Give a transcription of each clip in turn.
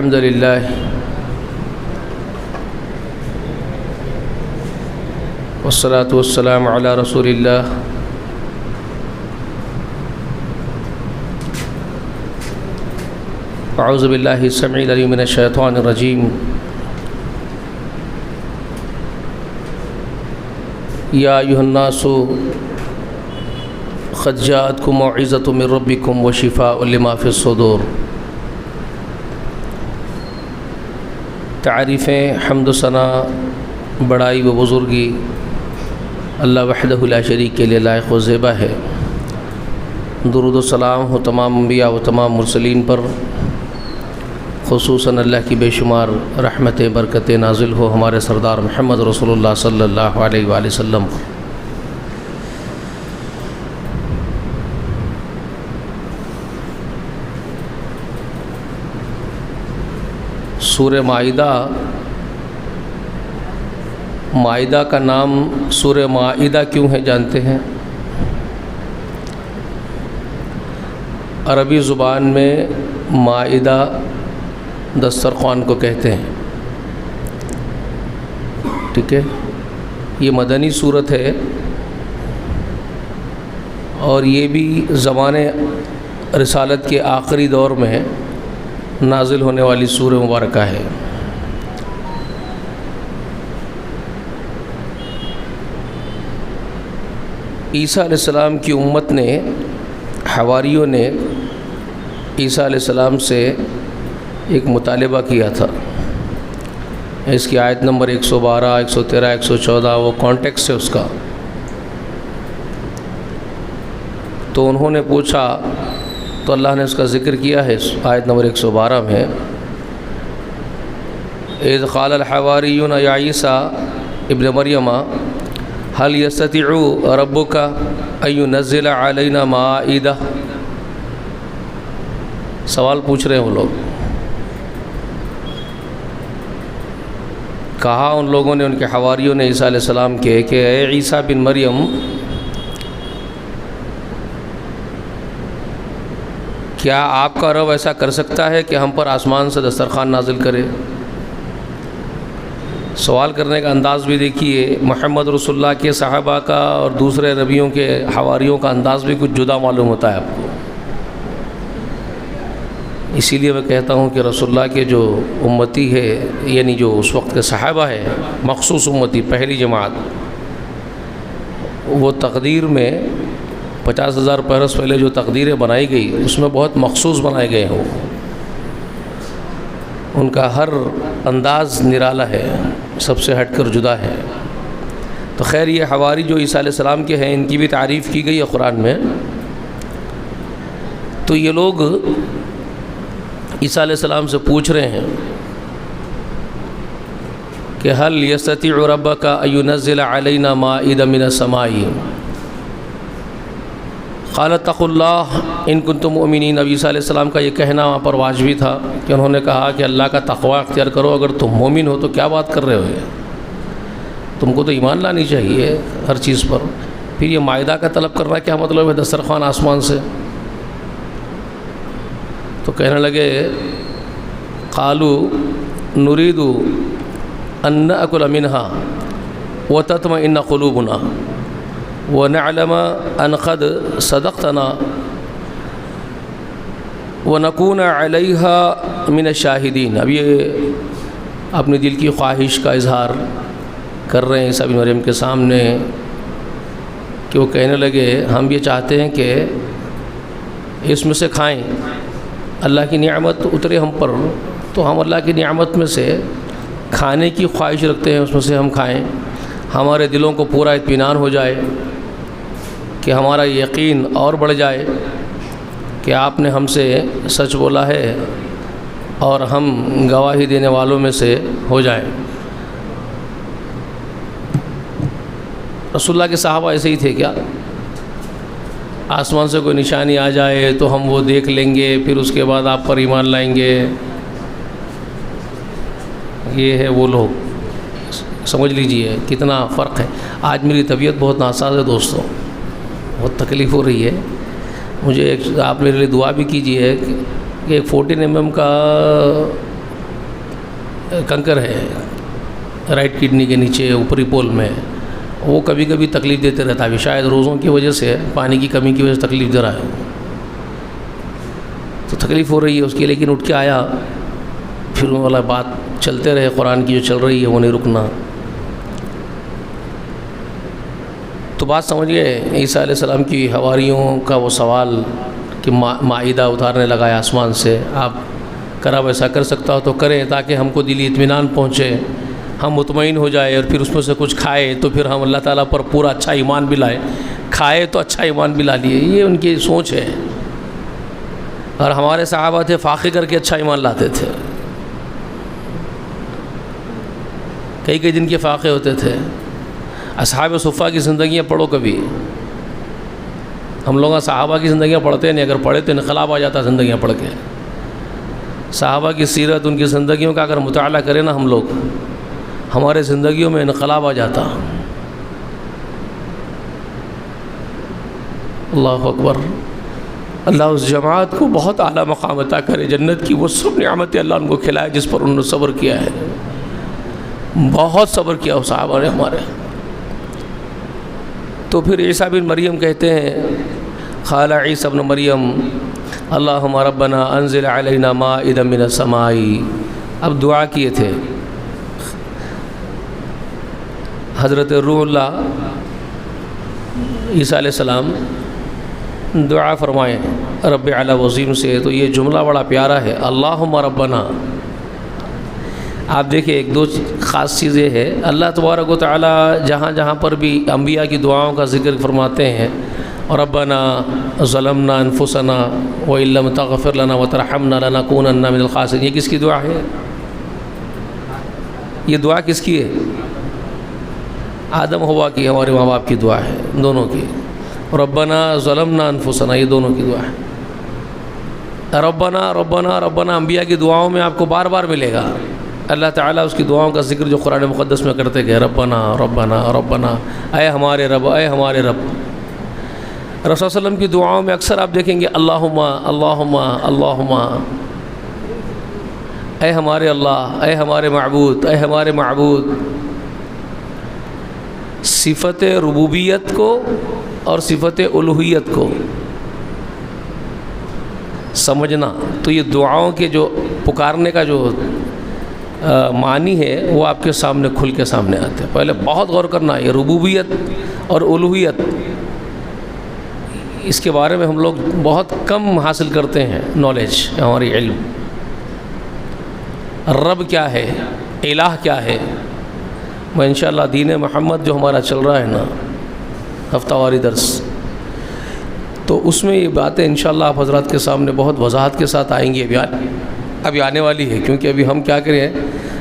الحمد للہ والصلاة والسلام علی رسول اللہ اعوذ باللہ السمیع العلیم من الشیطان الرجیم یا ایھا الناس قد جاءتکم موعظۃ من ربکم وشفاء لما فی الصدور۔ تعریفیں، حمد و ثنا، بڑائی و بزرگی اللہ وحدہ لا شریک کے لیے لائق و زیبا ہے۔ درود و سلام ہو تمام انبیاء و تمام مرسلین پر، خصوصاً اللہ کی بے شمار رحمتیں برکتیں نازل ہو ہمارے سردار محمد رسول اللہ صلی اللہ علیہ وآلہ وسلم پر۔ سورہ مائدہ کا نام سورہ مائدہ کیوں ہے جانتے ہیں؟ عربی زبان میں مائدہ دسترخوان کو کہتے ہیں، ٹھیک ہے؟ یہ مدنی صورت ہے اور یہ بھی زمان رسالت کے آخری دور میں نازل ہونے والی سورہ مبارکہ ہے۔ عیسیٰ علیہ السلام کی امت نے، حواریوں نے عیسیٰ علیہ السلام سے ایک مطالبہ کیا تھا۔ اس کی آیت نمبر 112، 113، 114 وہ کانٹیکسٹ ہے اس کا۔ تو انہوں نے پوچھا تو اللہ نے اس کا ذکر کیا ہے آیت نمبر 112 میں، اذ قال الحواریون یا عیسیٰ ابن مریم هل يستطيع ربك ان ينزل علينا مائدہ۔ سوال پوچھ رہے ہیں وہ لوگ۔ کہا ان لوگوں نے، ان کے حواریوں نے عیسیٰ علیہ السلام کے، کہ اے عیسیٰ بن مریم، کیا آپ کا رب ایسا کر سکتا ہے کہ ہم پر آسمان سے دسترخوان نازل کرے؟ سوال کرنے کا انداز بھی دیکھیے، محمد رسول اللہ کے صحابہ کا اور دوسرے نبیوں کے حواریوں کا انداز بھی کچھ جدا معلوم ہوتا ہے آپ کو۔ اسی لیے میں کہتا ہوں کہ رسول اللہ کے جو امتی ہے، یعنی جو اس وقت کے صحابہ ہے، مخصوص امتی، پہلی جماعت، وہ تقدیر میں 50,000 برس پہلے جو تقدیریں بنائی گئی اس میں بہت مخصوص بنائے گئے ہیں۔ ان کا ہر انداز نرالا ہے، سب سے ہٹ کر جدا ہے۔ تو خیر، یہ حواری جو عیسیٰ علیہ السلام کے ہیں، ان کی بھی تعریف کی گئی ہے قرآن میں۔ تو یہ لوگ عیسیٰ علیہ السلام سے پوچھ رہے ہیں کہ هل يستطيع ربك ان ينزل علينا مائدة من السماء قال اتقوا اللہ ان کنتم مؤمنین۔ اب عیسیٰ علیہ السلام کا یہ کہنا وہاں پر واجبی تھا کہ انہوں نے کہا کہ اللہ کا تقوی اختیار کرو، اگر تم مومن ہو تو کیا بات کر رہے ہو، تم کو تو ایمان لانی چاہیے ہر چیز پر۔ پھر یہ مائدہ کا طلب کرنا کیا مطلب ہے، دسترخوان آسمان سے؟ تو کہنے لگے قالوا نريد ان نأكل منها وتطمئن قلوبنا ونعلم ان قد صدقتنا ونكون عليها من الشاہدین۔ اب یہ اپنے دل کی خواہش کا اظہار کر رہے ہیں عیسیٰ بن مریم کے سامنے، کہ وہ کہنے لگے ہم یہ چاہتے ہیں کہ اس میں سے کھائیں، اللہ کی نعمت اترے ہم پر، تو ہم اللہ کی نعمت میں سے کھانے کی خواہش رکھتے ہیں، اس میں سے ہم کھائیں، ہمارے دلوں کو پورا اطمینان ہو جائے، کہ ہمارا یقین اور بڑھ جائے کہ آپ نے ہم سے سچ بولا ہے اور ہم گواہی دینے والوں میں سے ہو جائیں۔ رسول اللہ کے صحابہ ایسے ہی تھے کیا؟ آسمان سے کوئی نشانی آ جائے تو ہم وہ دیکھ لیں گے، پھر اس کے بعد آپ پر ایمان لائیں گے؟ یہ ہے وہ لوگ۔ سمجھ لیجئے کتنا فرق ہے۔ آج میری طبیعت بہت ناساز ہے دوستوں، بہت تکلیف ہو رہی ہے مجھے۔ آپ میرے لیے دعا بھی کیجئے کہ ایک 14 mm کا کنکر ہے رائٹ کڈنی کے نیچے اوپری پول میں، وہ کبھی کبھی تکلیف دیتے رہتا ہے، شاید روزوں کی وجہ سے، پانی کی کمی کی وجہ سے تکلیف دے رہا ہے، تو تکلیف ہو رہی ہے اس کی، لیکن اٹھ کے آیا، پھر وہ والا بات چلتے رہے، قرآن کی جو چل رہی ہے وہ نہیں رکنا۔ تو بات سمجھ گئے، عیسیٰ علیہ السلام کی حواریوں کا وہ سوال کہ مائدہ اتارنے لگا ہے آسمان سے، آپ کرا ویسا کر سکتا ہو تو کریں تاکہ ہم کو دلی اطمینان پہنچے، ہم مطمئن ہو جائے، اور پھر اس میں سے کچھ کھائے تو پھر ہم اللہ تعالیٰ پر پورا اچھا ایمان بھی لائے، کھائے تو اچھا ایمان بھی لا لیے، یہ ان کی سوچ ہے۔ اور ہمارے صحابہ تھے فاقے کر کے اچھا ایمان لاتے تھے، کئی کئی دن کے فاقے ہوتے تھے۔ اصحاب صفہ کی زندگیاں پڑھو کبھی، ہم لوگ صحابہ کی زندگیاں پڑھتے نہیں، اگر پڑھے تو انقلاب آ جاتا زندگیاں پڑھ کے۔ صحابہ کی سیرت، ان کی زندگیوں کا اگر مطالعہ کریں نا ہم لوگ، ہمارے زندگیوں میں انقلاب آ جاتا۔ اللہ اکبر، اللہ اس جماعت کو بہت اعلیٰ مقام عطا کرے، جنت کی وہ سب نعمتیں اللہ ان کو کھلائے جس پر انہوں نے صبر کیا ہے، بہت صبر کیا وہ صحابہ نے ہمارے۔ تو پھر عیسیٰ بن مریم کہتے ہیں، قال عیسیٰ بن مریم اللہم ربنا انزل علینا مائدۃ من السماء، اب دعا کیے تھے حضرت روح اللہ عیسیٰ علیہ السلام، دعا فرمائیں رب اعلی وعظیم سے، تو یہ جملہ بڑا پیارا ہے، اللہم ربنا۔ آپ دیکھیں ایک دو خاص چیزیں ہیں، اللہ تبارک و تعالی جہاں جہاں پر بھی انبیاء کی دعاؤں کا ذکر فرماتے ہیں، ربنا ظلمنا انفسنا وان لم تغفر لنا وترحمنا لنکونن من الخاسرین، یہ کس کی دعا ہے؟ یہ دعا کس کی ہے؟ آدم حوا کی، ہمارے ماں باپ کی دعا ہے، دونوں کی۔ ربنا ظلمنا انفسنا، یہ دونوں کی دعا ہے۔ ربنا ربنا ربنا انبیاء کی دعاؤں میں آپ کو بار بار ملے گا، اللہ تعالیٰ اس کی دعاؤں کا ذکر جو قرآن مقدس میں کرتے گئے، ربنا ربنا ربنا، اے ہمارے رب، اے ہمارے رب۔ رسول صلی اللہ علیہ وسلم کی دعاؤں میں اکثر آپ دیکھیں گے اللہم اللہم اللہم، اے ہمارے اللہ، اے ہمارے معبود، اے ہمارے معبود۔ صفت ربوبیت کو اور صفت الوہیت کو سمجھنا، تو یہ دعاؤں کے جو پکارنے کا جو معنی ہے وہ آپ کے سامنے کھل کے سامنے آتے ہیں۔ پہلے بہت غور کرنا، یہ ربوبیت اور الوہیت، اس کے بارے میں ہم لوگ بہت کم حاصل کرتے ہیں نالج، ہماری علم۔ رب کیا ہے، الہ کیا ہے، میں انشاءاللہ دین محمد جو ہمارا چل رہا ہے نا ہفتہ واری درس، تو اس میں یہ باتیں انشاءاللہ آپ حضرات کے سامنے بہت وضاحت کے ساتھ آئیں گی، ابھی آنے والی ہے، کیونکہ ابھی ہم کیا کریں،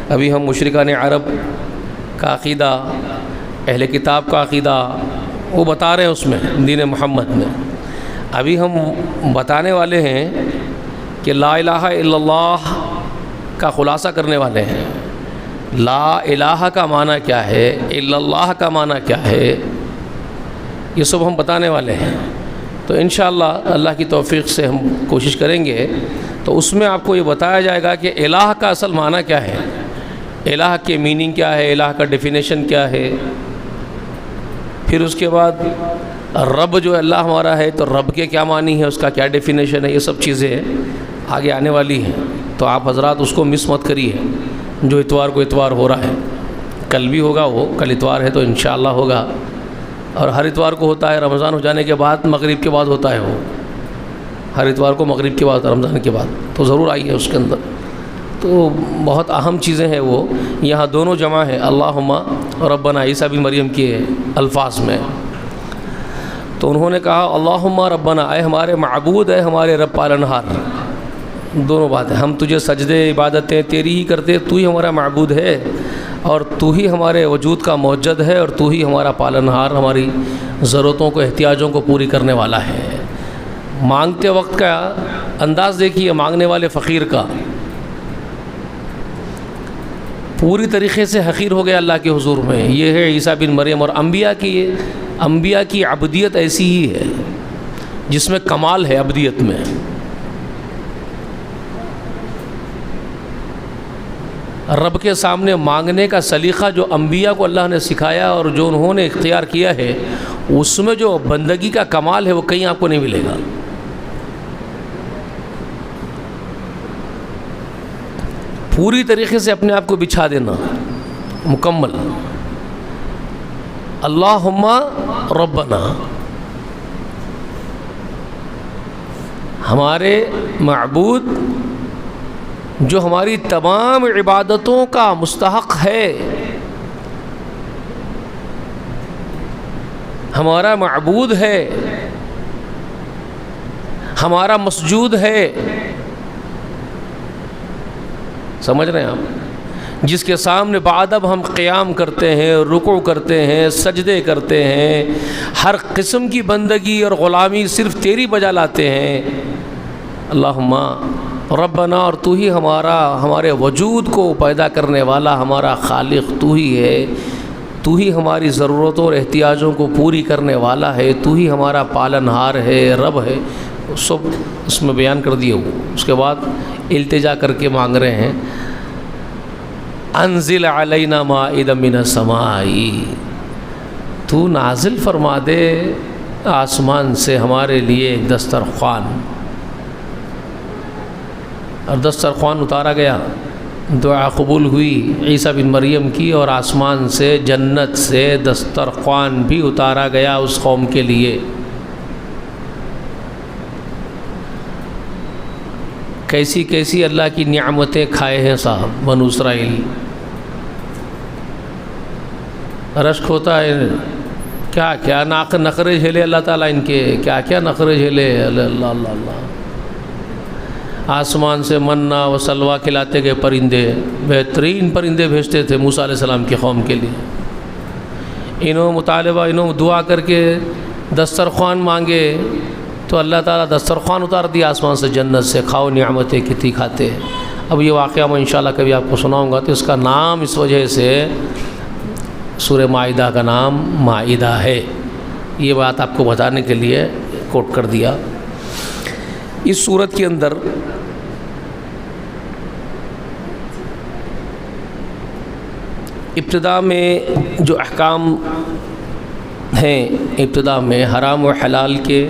ابھی ہم مشرکان عرب کا عقیدہ، اہل کتاب کا عقیدہ وہ بتا رہے ہیں اس میں دین محمد میں۔ ابھی ہم بتانے والے ہیں کہ لا الہ الا اللہ کا خلاصہ کرنے والے ہیں، لا الہ کا معنی کیا ہے، الا اللہ کا معنی کیا ہے، یہ سب ہم بتانے والے ہیں۔ تو انشاءاللہ اللہ کی توفیق سے ہم کوشش کریں گے، تو اس میں آپ کو یہ بتایا جائے گا کہ الہ کا اصل معنی کیا ہے، الہ کے میننگ کیا ہے، الہ کا ڈیفینیشن کیا ہے، پھر اس کے بعد رب جو اللہ ہمارا ہے تو رب کے کیا معنی ہے، اس کا کیا ڈیفینیشن ہے، یہ سب چیزیں آگے آنے والی ہیں۔ تو آپ حضرات اس کو مس مت کریے، جو اتوار کو اتوار ہو رہا ہے، کل بھی ہوگا، وہ کل اتوار ہے تو انشاءاللہ ہوگا، اور ہر اتوار کو ہوتا ہے، رمضان ہو جانے کے بعد مغرب کے بعد ہوتا ہے، وہ ہر اتوار کو مغرب کے بعد، رمضان کے بعد، تو ضرور آئیے اس کے اندر۔ تو بہت اہم چیزیں ہیں وہ، یہاں دونوں جمع ہے، اللہم ربنا، عیسیٰ بن مریم کے الفاظ میں۔ تو انہوں نے کہا اللہم ربنا، اے ہمارے معبود، اے ہمارے رب پالنہار، دونوں باتیں، ہم تجھے سجدے عبادتیں تیری ہی کرتے، تو ہی ہمارا معبود ہے، اور تو ہی ہمارے وجود کا موجد ہے، اور تو ہی ہمارا پالنہار، ہماری ضرورتوں کو، احتیاجوں کو پوری کرنے والا ہے۔ مانگتے وقت کا انداز دیکھیے، مانگنے والے فقیر کا، پوری طریقے سے حقیر ہو گیا اللہ کے حضور میں۔ یہ ہے عیسیٰ بن مریم، اور انبیاء کی عبدیت ایسی ہی ہے جس میں کمال ہے عبدیت میں۔ رب کے سامنے مانگنے کا سلیقہ جو انبیاء کو اللہ نے سکھایا اور جو انہوں نے اختیار کیا ہے، اس میں جو بندگی کا کمال ہے وہ کہیں آپ کو نہیں ملے گا۔ پوری طریقے سے اپنے آپ کو بچھا دینا مکمل، اللہم ربنا، ہمارے معبود جو ہماری تمام عبادتوں کا مستحق ہے، ہمارا معبود ہے، ہمارا مسجود ہے، سمجھ رہے ہیں آپ، جس کے سامنے بعدب ہم قیام کرتے ہیں، رکوع کرتے ہیں، سجدے کرتے ہیں، ہر قسم کی بندگی اور غلامی صرف تیری بجا لاتے ہیں۔ اللہم ربنا، اور تو ہی ہمارے وجود کو پیدا کرنے والا ہمارا خالق تو ہی ہے، تو ہی ہماری ضرورتوں اور احتیاجوں کو پوری کرنے والا ہے، تو ہی ہمارا پالنہار ہے، رب ہے، سب اس میں بیان کر دیے ہو۔ اس کے بعد التجا کر کے مانگ رہے ہیں، انزل علینا مائدۃ من السماء، تو نازل فرما دے آسمان سے ہمارے لیے ایک دسترخوان، اور دسترخوان اتارا گیا، دعا قبول ہوئی عیسیٰ بن مریم کی، اور آسمان سے جنت سے دسترخوان بھی اتارا گیا اس قوم کے لیے۔ کیسی کیسی اللہ کی نعمتیں کھائے ہیں صاحب بنو اسرائیل، رشک ہوتا ہے، کیا کیا نخرے جھیلے اللہ تعالیٰ ان کے، کیا کیا نخرے جھیلے، اللہ اللہ اللہ۔ آسمان سے منہ و سلویٰ کھلاتے گئے پرندے، بہترین پرندے بھیجتے تھے موسیٰ علیہ السلام کی قوم کے لیے۔ انہوں دعا کر کے دسترخوان مانگے تو اللہ تعالیٰ دسترخوان اتار دیا آسمان سے، جنت سے، کھاؤ نعمتیں کتنی کھاتے۔ اب یہ واقعہ میں انشاءاللہ کبھی آپ کو سناؤں گا، تو اس کا نام اس وجہ سے سورہ مائدہ کا نام مائدہ ہے، یہ بات آپ کو بتانے کے لیے کوٹ کر دیا۔ اس سورت کے اندر ابتدا میں جو احکام ہیں، ابتدا میں حرام و حلال کے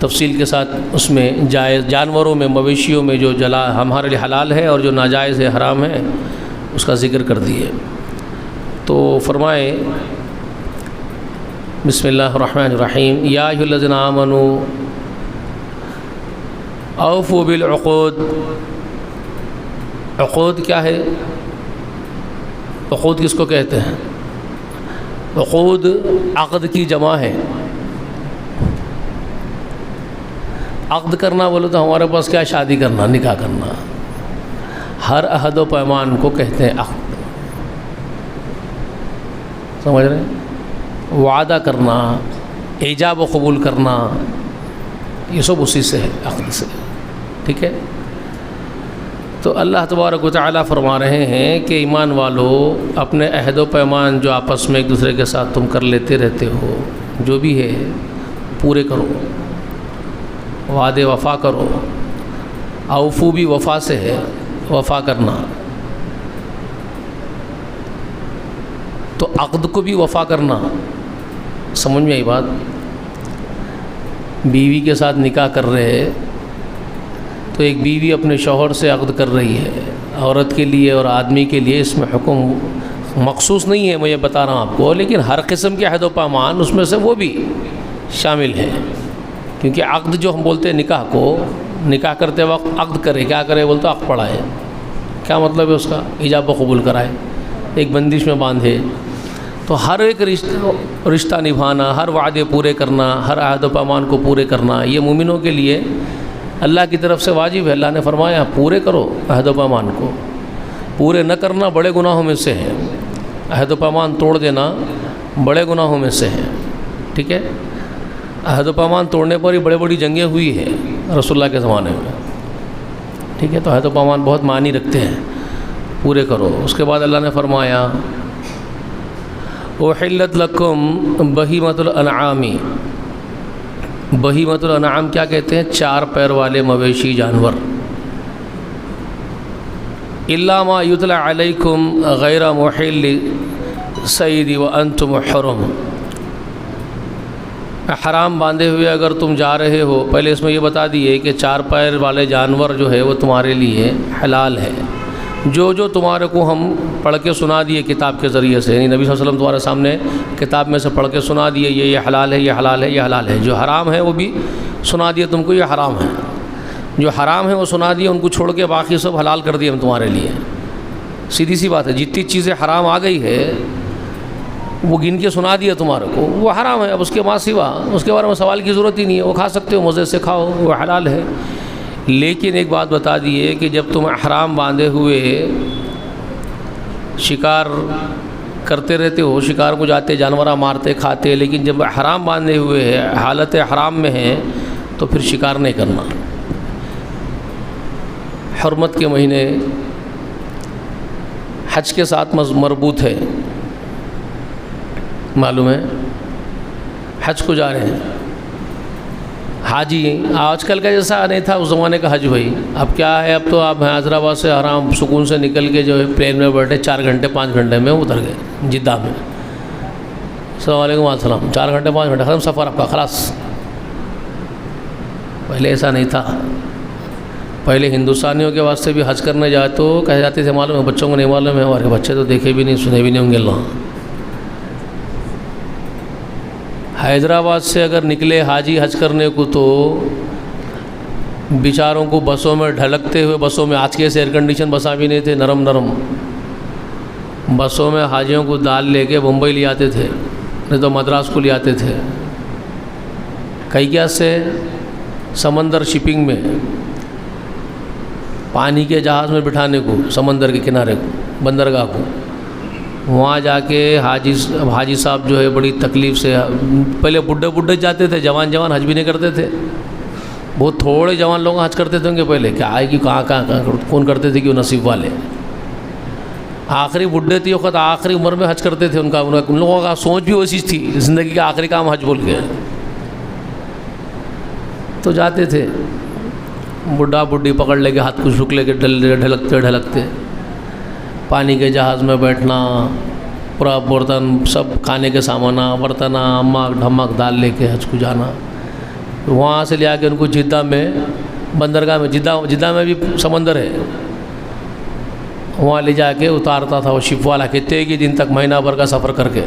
تفصیل کے ساتھ اس میں جائز جانوروں میں، مویشیوں میں جو ہمارے لیے حلال ہے اور جو ناجائز ہے، حرام ہے، اس کا ذکر کر دیے۔ تو فرمائے بسم اللہ الرحمن الرحیم، یا ایھا الذین آمنوا اوفوا بالعقود۔ عقود کیا ہے؟ عقود کس کو کہتے ہیں؟ عقود عقد کی جمع ہے۔ عقد کرنا بولے تو ہمارے پاس کیا، شادی کرنا، نکاح کرنا، ہر عہد و پیمان کو کہتے ہیں عقد، سمجھ رہے ہیں؟ وعدہ کرنا، ایجاب و قبول کرنا، یہ سب اسی سے ہے، عقد سے، ٹھیک ہے؟ تو اللہ تبارک و تعالیٰ فرما رہے ہیں کہ ایمان والو، اپنے عہد و پیمان جو آپس میں ایک دوسرے کے ساتھ تم کر لیتے رہتے ہو، جو بھی ہے پورے کرو، وعدے وفا کرو۔ اوفو بھی وفا سے ہے، وفا کرنا، تو عقد کو بھی وفا کرنا، سمجھ میں آئی بات؟ بیوی کے ساتھ نکاح کر رہے تو ایک بیوی اپنے شوہر سے عقد کر رہی ہے، عورت کے لیے اور آدمی کے لیے اس میں حکم مخصوص نہیں ہے، میں یہ بتا رہا ہوں آپ کو، لیکن ہر قسم کے عہد و پیمان اس میں سے وہ بھی شامل ہے، کیونکہ عقد جو ہم بولتے ہیں نکاح کو، نکاح کرتے وقت عقد کرے، کیا کرے بولتے عقد پڑھائے، کیا مطلب ہے اس کا؟ ایجاب و قبول کرائے، ایک بندش میں باندھے۔ تو ہر ایک رشتہ نبھانا، ہر وعدے پورے کرنا، ہر عہد و پیمان کو پورے کرنا، یہ مومنوں کے لیے اللہ کی طرف سے واجب ہے۔ اللہ نے فرمایا پورے کرو عہد و پیمان کو، پورے نہ کرنا بڑے گناہوں میں سے ہے، عہد و پیمان توڑ دینا بڑے گناہوں میں سے ہے، ٹھیک ہے؟ عہد و پیمان توڑنے پر ہی بڑی جنگیں ہوئی ہیں رسول اللہ کے زمانے میں، ٹھیک ہے؟ تو عہد و پیمان بہت معنی رکھتے ہیں، پورے کرو۔ اس کے بعد اللہ نے فرمایا احلت لکم بہیمۃ الانعام۔ بہیمۃ الانعام کیا کہتے ہیں؟ چار پیر والے مویشی جانور۔ الا ما یتلی علیکم غیر محل صید وانتم حرم، حرام باندھے ہوئے اگر تم جا رہے ہو، پہلے اس میں یہ بتا دیے کہ چار پیر والے جانور جو ہے وہ تمہارے لیے حلال ہے، جو تمہارے کو ہم پڑھ کے سنا دیے کتاب کے ذریعے سے، یعنی نبی صلی اللہ علیہ وسلم تمہارے سامنے کتاب میں سے پڑھ کے سنا دیے یہ حلال ہے، یہ حلال ہے، یہ حلال ہے، جو حرام ہے وہ بھی سنا دیے تم کو یہ حرام ہے، جو حرام ہے وہ سنا دیے، ان کو چھوڑ کے باقی سب حلال کر دیے ہم تمہارے لیے۔ سیدھی سی بات ہے، جتنی چیزیں حرام آ گئی ہے وہ گن کے سنا دیا تمہارے کو، وہ حرام ہے، اب اس کے ماں سوا اس کے بارے میں سوال کی ضرورت ہی نہیں ہے، وہ کھا سکتے ہو، مزے سے کھاؤ، وہ حلال ہے۔ لیکن ایک بات بتا دیے کہ جب تم احرام باندھے ہوئے شکار کرتے رہتے ہو، شکار کو جاتے جانوراں مارتے کھاتے، لیکن جب احرام باندھے ہوئے ہے، حالت حرام میں ہیں، تو پھر شکار نہیں کرنا۔ حرمت کے مہینے حج کے ساتھ مربوط ہے، معلوم ہے، حج کو جا رہے ہیں حاجی، آج کل کا جیسا نہیں تھا اس زمانے کا حج بھائی، اب کیا ہے، اب تو آپ حیدرآباد سے آرام سکون سے نکل کے جو ہے پلین میں بیٹھے 4 گھنٹے 5 گھنٹے میں اتر گئے جدہ میں، السلام علیکم السلام، 4 گھنٹے 5 گھنٹے ختم سفر آپ کا، خلاص۔ پہلے ایسا نہیں تھا، پہلے ہندوستانیوں کے واسطے بھی حج کرنے جائے تو کہہ جاتے تھے معلوم ہے، بچوں کو نہیں معلوم ہے، ہمارے بچے تو دیکھے بھی نہیں سنے بھی نہیں ہوں گے اللہ۔ حیدرآباد سے اگر نکلے حاجی حج کرنے کو تو بیچاروں کو بسوں میں ڈھلکتے ہوئے، بسوں میں آج کے ایئر کنڈیشن بساں بھی نہیں تھے، نرم نرم بسوں میں حاجیوں کو دال لے کے بمبئی لے آتے تھے، نہیں تو مدراس کو لے آتے تھے، کئی کیا سے سمندر شپنگ میں پانی کے جہاز میں بٹھانے کو، سمندر کے کنارے کو، بندرگاہ کو، وہاں جا کے حاجی صاحب جو ہے بڑی تکلیف سے، پہلے بڈھے جاتے تھے، جوان حج بھی نہیں کرتے تھے، بہت تھوڑے جوان لوگ حج کرتے تھے ان کے پہلے، کیا آئے گی کہاں کون کرتے تھے کہ وہ نصیب والے، آخری بڈھے تھے وقت آخری عمر میں حج کرتے تھے، ان لوگوں کا سوچ بھی ویسی تھی، زندگی کا آخری کام حج بول کے، تو جاتے تھے بڈھا بڈھی پکڑ لے کے ہاتھ کو جھک لے کے ڈھلکتے پانی کے جہاز میں بیٹھنا، پورا برتن سب کھانے کے سامانا برتن اماک ڈھمک دال لے کے حج کو جانا، وہاں سے لے آ کے ان کو جدہ میں بندرگاہ میں، جدہ میں بھی سمندر ہے، وہاں لے جا کے اتارتا تھا وہ شپ والا، کتنے ہی دن تک مہینہ بھر کا سفر کر کے،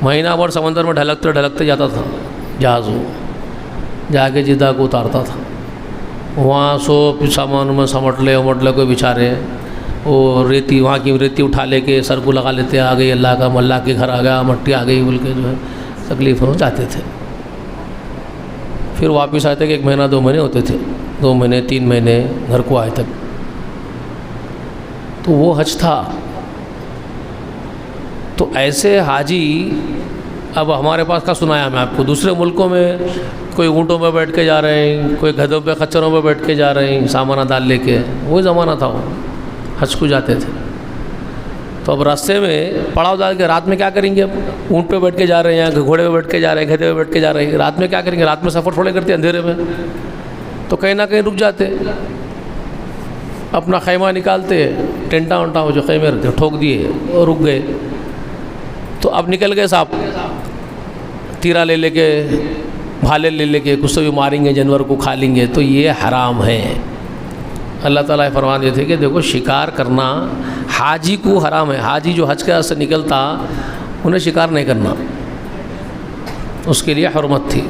مہینہ بھر سمندر میں ڈھلکتے جاتا تھا جہاز، وہ جا کے جدہ کو اتارتا تھا، وہاں سب سامان میں سمٹ لے کوئی بیچارے، وہ ریتی وہاں کی ریتی اٹھا لے کے سر کو لگا لیتے، آ گئی اللہ کا اللہ کے گھر آ گیا، مٹی آ گئی بول کے جو ہے تکلیف ہو جاتے تھے، پھر واپس آتے کہ 1 مہینہ 2 مہینے ہوتے تھے، 2 مہینے 3 مہینے گھر کو آئے تک، تو وہ حج تھا۔ تو ایسے حاجی اب ہمارے پاس کا سنایا میں آپ کو، دوسرے ملکوں میں کوئی اونٹوں پہ بیٹھ کے جا رہے ہیں، کوئی گدھوں پہ خچروں پہ بیٹھ کے جا رہے ہیں، سامانہ دال لے کے، وہی زمانہ تھا، وہ حج کو جاتے تھے۔ تو اب راستے میں پڑاؤ ڈال کے رات میں کیا کریں گے، اب اونٹ پہ بیٹھ کے جا رہے ہیں، گھوڑے پہ بیٹھ کے جا رہے ہیں، گدھے پہ بیٹھ کے جا رہے ہیں، رات میں کیا کریں گے، رات میں سفر تھوڑے کرتے اندھیرے میں، تو کہیں نہ کہیں رک جاتے، اپنا خیمہ نکالتے، ٹینٹا ونٹا ہو جو خیمے رہتے ٹھوک دیے اور رک گئے۔ تو اب نکل گئے صاحب، تیرا لے لے کے بھالے لے لے کے کچھ تو بھی ماریں گے، جانور کو کھا لیں گے، تو یہ حرام ہے۔ اللہ تعالیٰ فرمان دیے تھے کہ دیکھو شکار کرنا حاجی کو حرام ہے، حاجی جو حج کے سے نکلتا انہیں شکار نہیں کرنا، اس کے لیے حرمت تھی۔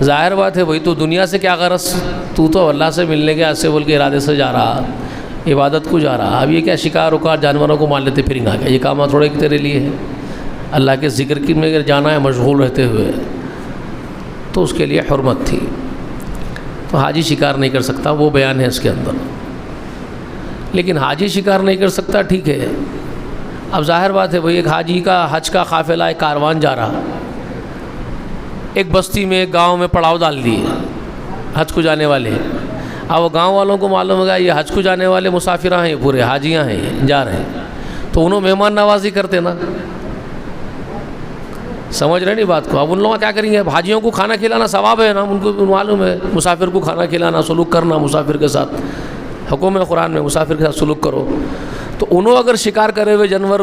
ظاہر بات ہے، وہی تو دنیا سے کیا غرض، تو اللہ سے ملنے کے ایسے بول کے ارادے سے جا رہا، عبادت کو جا رہا، اب یہ کیا شکار وکار جانوروں کو مار لیتے پھریں گا، یہ کام تھوڑے تیرے لیے ہے، اللہ کے ذکر کی میں جانا ہے مشغول رہتے ہوئے، تو اس کے لیے حرمت تھی۔ تو حاجی شکار نہیں کر سکتا، وہ بیان ہے اس کے اندر، لیکن حاجی شکار نہیں کر سکتا، ٹھیک ہے۔ اب ظاہر بات ہے وہی ایک حاجی کا حج کا قافلہ ایک کاروان جا رہا، ایک بستی میں ایک گاؤں میں پڑاؤ ڈال دیے حج کو جانے والے، اب وہ گاؤں والوں کو معلوم ہوگا یہ حج کو جانے والے مسافرہ ہیں، پورے حاجیاں ہیں جا رہے ہیں، تو انہوں مہمان نوازی کرتے نا، سمجھ رہے نہیں بات کو۔ اب ان لوگ کیا کریں گے، حاجیوں کو کھانا کھلانا ثواب ہے نا، ان کو معلوم ہے مسافر کو کھانا کھلانا، سلوک کرنا مسافر کے ساتھ حکم ہے قرآن میں مسافر کے ساتھ سلوک کرو. تو انہوں اگر شکار کرے ہوئے جانور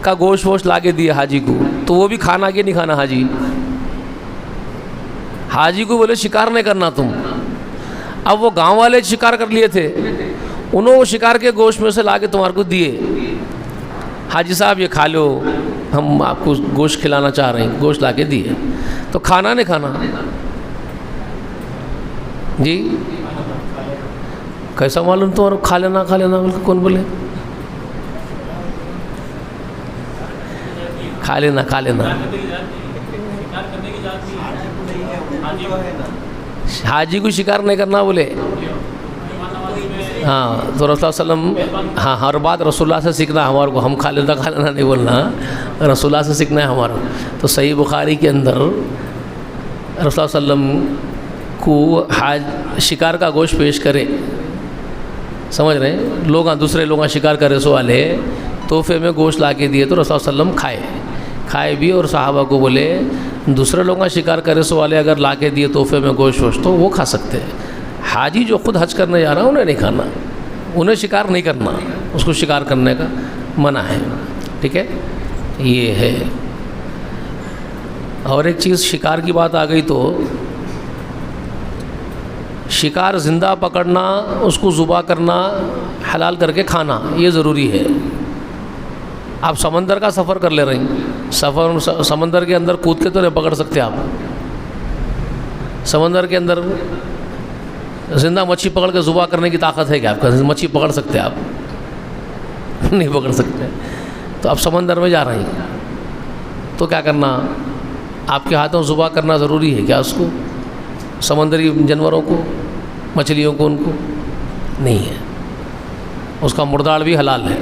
کا گوشت ووشت لا کے دیا حاجی کو تو وہ بھی کھانا کہ نہیں کھانا؟ حاجی کو بولے شکار نہیں کرنا تم. اب وہ گاؤں والے شکار کر لیے تھے, انہوں وہ شکار کے گوشت میں سے لا کے تمہارے کو دیے, حاجی صاحب یہ کھا لو, ہم آپ کو گوشت کھلانا چاہ رہے ہیں, گوشت لا کے دیے, تو کھانا نہیں کھانا؟ جی کیسا معلوم تو؟ اور کھا لینا کون بولے؟ کھا لینا. حاجی کو شکار نہیں کرنا بولے. ہاں تو رسول اللہ علیہ وسلم, ہاں ہر بات رسول اللہ سے سیکھنا ہے ہمارے کو, ہم کھا لینا نہیں بولنا, رسول اللہ سے سیکھنا ہے ہمارا. تو صحیح بخاری کے اندر رسول اللہ علیہ وسلم کو شکار کا گوشت پیش کرے, سمجھ رہے ہیں, لوگ دوسرے لوگ شکار کرے سو والے تحفے میں گوشت لا کے دیے تو رسول اللہ علیہ وسلم کھائے بھی, اور صحابہ کو بولے دوسرے لوگ شکار کرے سو والے اگر لا کے دیے تحفے میں گوشت تو وہ کھا سکتے ہیں. حاجی جو خود حج کرنے جا رہا ہے انہیں نہیں کھانا, انہیں شکار نہیں کرنا, اس کو شکار کرنے کا منع ہے. ٹھیک ہے, یہ ہے. اور ایک چیز شکار کی بات آ گئی تو شکار زندہ پکڑنا, اس کو ذبح کرنا, حلال کر کے کھانا, یہ ضروری ہے. آپ سمندر کا سفر کر لے رہے ہیں, سمندر کے اندر کود کے تو نہیں پکڑ سکتے آپ. سمندر کے اندر زندہ مچھلی پکڑ کے ذبح کرنے کی طاقت ہے کیا آپ کا؟ مچھلی پکڑ سکتے آپ؟ نہیں پکڑ سکتے. تو آپ سمندر میں جا رہے ہیں تو کیا کرنا؟ آپ کے ہاتھوں ذبح کرنا ضروری ہے کیا اس کو؟ سمندری جانوروں کو, مچھلیوں کو, ان کو نہیں ہے. اس کا مرداڑ بھی حلال ہے.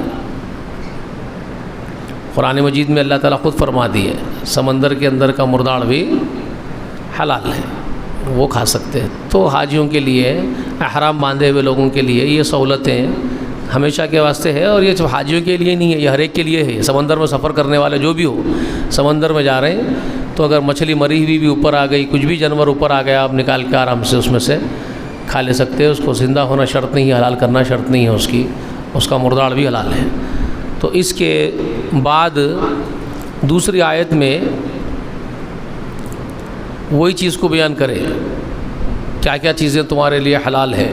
قرآن مجید میں اللہ تعالیٰ خود فرما دی ہے سمندر کے اندر کا مرداڑ بھی حلال ہے, وہ کھا سکتے ہیں. تو حاجیوں کے لیے, احرام باندھے ہوئے لوگوں کے لیے یہ سہولتیں ہمیشہ کے واسطے ہے, اور یہ صرف حاجیوں کے لیے نہیں ہے, یہ ہر ایک کے لیے ہے. سمندر میں سفر کرنے والے جو بھی ہو, سمندر میں جا رہے ہیں تو اگر مچھلی مری ہوئی بھی اوپر آ گئی, کچھ بھی جانور اوپر آ گیا, آپ نکال کے آرام سے اس میں سے کھا لے سکتے ہیں. اس کو زندہ ہونا شرط نہیں ہے, حلال کرنا شرط نہیں ہے اس کی, اس کا مرداڑ بھی حلال ہے. تو اس کے بعد دوسری آیت میں وہی چیز کو بیان کرے کیا کیا چیزیں تمہارے لیے حلال ہے.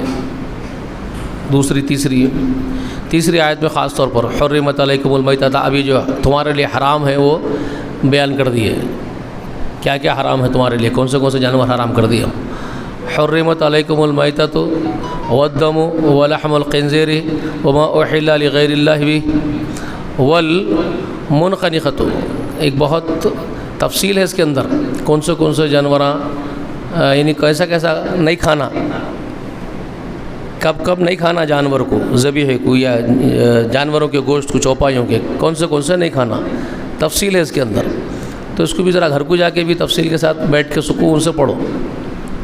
تیسری آیت میں خاص طور پر حرمت علیکم المیتۃ, ابھی جو تمہارے لیے حرام ہے وہ بیان کر دیے. کیا کیا حرام ہے تمہارے لیے, کون سے جانور حرام کر دیے. حرمت علیکم المیتۃ والدم ولحم الخنزیر وما احل لغیر اللہ بہ والمنخنقۃ. ایک بہت تفصیل ہے اس کے اندر, کون سے جانوراں, یعنی کیسا نہیں کھانا, کب نہیں کھانا جانور کو, ذبیح کو یا جانوروں کے گوشت کو, چوپایوں کے, کون سے نہیں کھانا, تفصیل ہے اس کے اندر. تو اس کو بھی ذرا گھر کو جا کے بھی تفصیل کے ساتھ بیٹھ کے سکون سے پڑھو,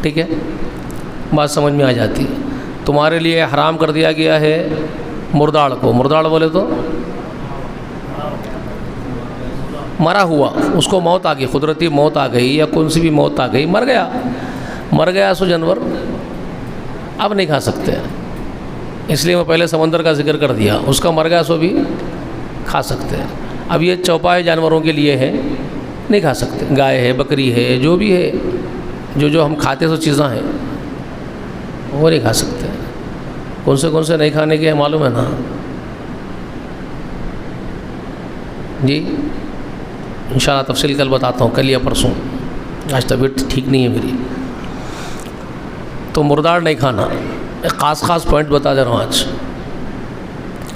ٹھیک ہے, بات سمجھ میں آ جاتی ہے. تمہارے لیے حرام کر دیا گیا ہے مرداڑ کو. مرداڑ بولے تو مرا ہوا, اس کو موت آ گئی, قدرتی موت آ گئی یا کون سی بھی موت آ گئی, مر گیا سو جانور اب نہیں کھا سکتے. اس لیے میں پہلے سمندر کا ذکر کر دیا, اس کا مر گیا سو بھی کھا سکتے ہیں. اب یہ چوپائے جانوروں کے لیے ہے, نہیں کھا سکتے. گائے ہے, بکری ہے, جو بھی ہے, جو ہم کھاتے سو چیزاں ہیں وہ نہیں کھا سکتے. کون سے نہیں کھانے کے معلوم ہے نا جی. انشاءاللہ تفصیل کل بتاتا ہوں, کل یا پرسوں, آج طبیعت ٹھیک نہیں ہے میری. تو مرداڑ نہیں کھانا. ایک خاص پوائنٹ بتا دے رہا ہوں. آج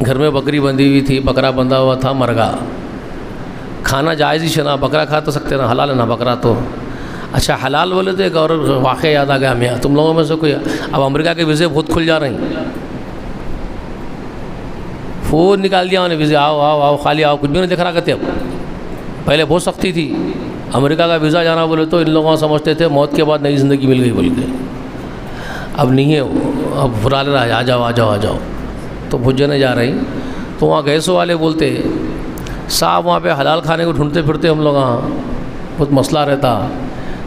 گھر میں بکری بندھی ہوئی تھی, بکرا بندھا ہوا تھا, مر گا, کھانا جائز ہی ہے نا, بکرا کھا تو سکتے نا, حلال ہے نا بکرا تو. اچھا حلال بولے تو ایک اور واقعہ یاد آ گیا ہمیں. تم لوگوں میں سے کوئی, اب امریکہ کے ویزے بہت کھل جا رہے ہیں, فون نکال دیا انہوں نے ویزے, آؤ خالی آؤ, کچھ بھی نہیں دکھ رہا کرتے. اب پہلے بہت سختی تھی, امریکہ کا ویزا جانا بولے تو ان لوگوں سمجھتے تھے موت کے بعد نئی زندگی مل گئی بول کے. اب نہیں ہے, اب بھرا لے رہا ہے, آ جاؤ. تو بھجنے جا رہی, تو وہاں گیسوں والے بولتے صاحب وہاں پہ حلال کھانے کو ڈھونڈتے پھرتے ہم لوگ, وہاں بہت مسئلہ رہتا.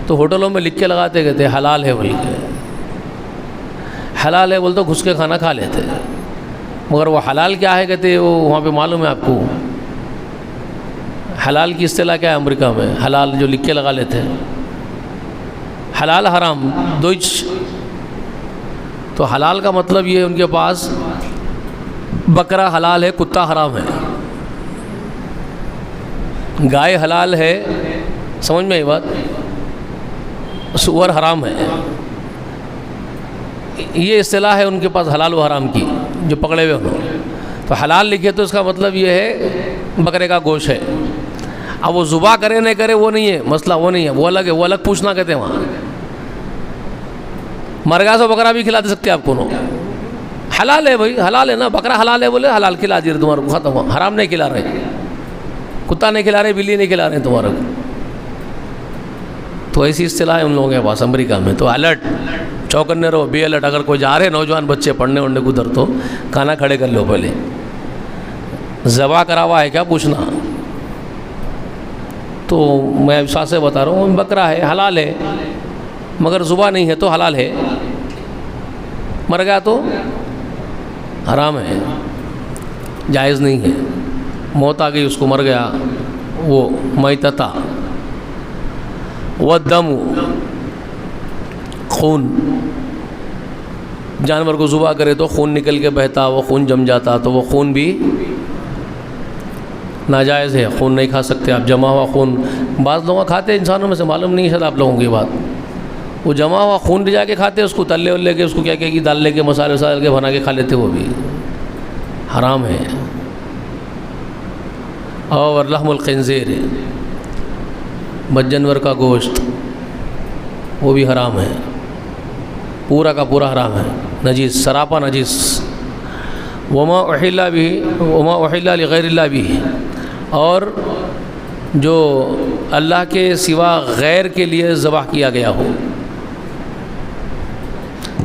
تو ہوٹلوں میں لکھ کے لگاتے کہتے حلال ہے بول کے. حلال ہے بول تو گھس کے کھانا کھا لیتے، مگر وہ حلال کیا ہے کہتے وہ وہاں پہ معلوم ہے آپ کو؟ حلال کی اصطلاح کیا ہے امریکہ میں؟ حلال جو لکھ کے لگا لیتے ہیں، حلال حرام دوئچ. تو حلال کا مطلب یہ ان کے پاس بکرا حلال ہے، کتا حرام ہے، گائے حلال ہے، سمجھ میں یہ بات، سور حرام ہے. یہ اصطلاح ہے ان کے پاس حلال و حرام کی جو پکڑے ہوئے ہوں. تو حلال لکھے تو اس کا مطلب یہ ہے بکرے کا گوشت ہے. اب وہ ذبح کرے نہیں کرے وہ نہیں ہے مسئلہ، وہ نہیں ہے، وہ الگ ہے، وہ الگ پوچھنا کہتے ہیں وہاں. مرغا سے بکرا بھی کھلا دے سکتے آپ کو، حلال ہے بھائی، حلال ہے نا، بکرا حلال ہے بولے حلال کھلا دیے تمہارے کو، ختم ہوا. حرام نہیں کھلا رہے، کتا نہیں کھلا رہے، بلی نہیں کھلا رہے تمہارے کو. تو ایسی اصطلاح ہے ان لوگوں کے پاس امریکہ میں. تو الرٹ، چوکنے رہو، بی الرٹ. اگر کوئی جا رہے نوجوان بچے پڑھنے وڑھنے کو ادھر تو کھانا کھڑے کر لو، پہلے ذبح کرا ہوا ہے کیا پوچھنا. تو میں وشواس سے بتا رہا ہوں بکرا ہے حلال ہے، مگر ذبح نہیں ہے تو حلال ہے، مر گیا تو حرام ہے، جائز نہیں ہے. موت آ گئی اس کو، مر گیا، وہ میتتا. والدم، خون، جانور کو ذبح کرے تو خون نکل کے بہتا، وہ خون جم جاتا، تو وہ خون بھی ناجائز ہے، خون نہیں کھا سکتے آپ. جمع ہوا خون بعض لوگ کھاتے ہیں، انسانوں میں سے معلوم نہیں ہے آپ لوگوں کی بات. وہ جمع ہوا خون بھی جا کے کھاتے، اس کو تلے ولے کے، اس کو کیا کہ ڈال لے کے مسالے وسالے کے بنا کے کھا لیتے، وہ بھی حرام ہے. اور لحم الخنزیر، بد جانور کا گوشت، وہ بھی حرام ہے، پورا کا پورا حرام ہے، نجیس، سراپا نجیس. وما احل لغیر اللہ بھی، اور جو اللہ کے سوا غیر کے لیے ذبح کیا گیا ہو،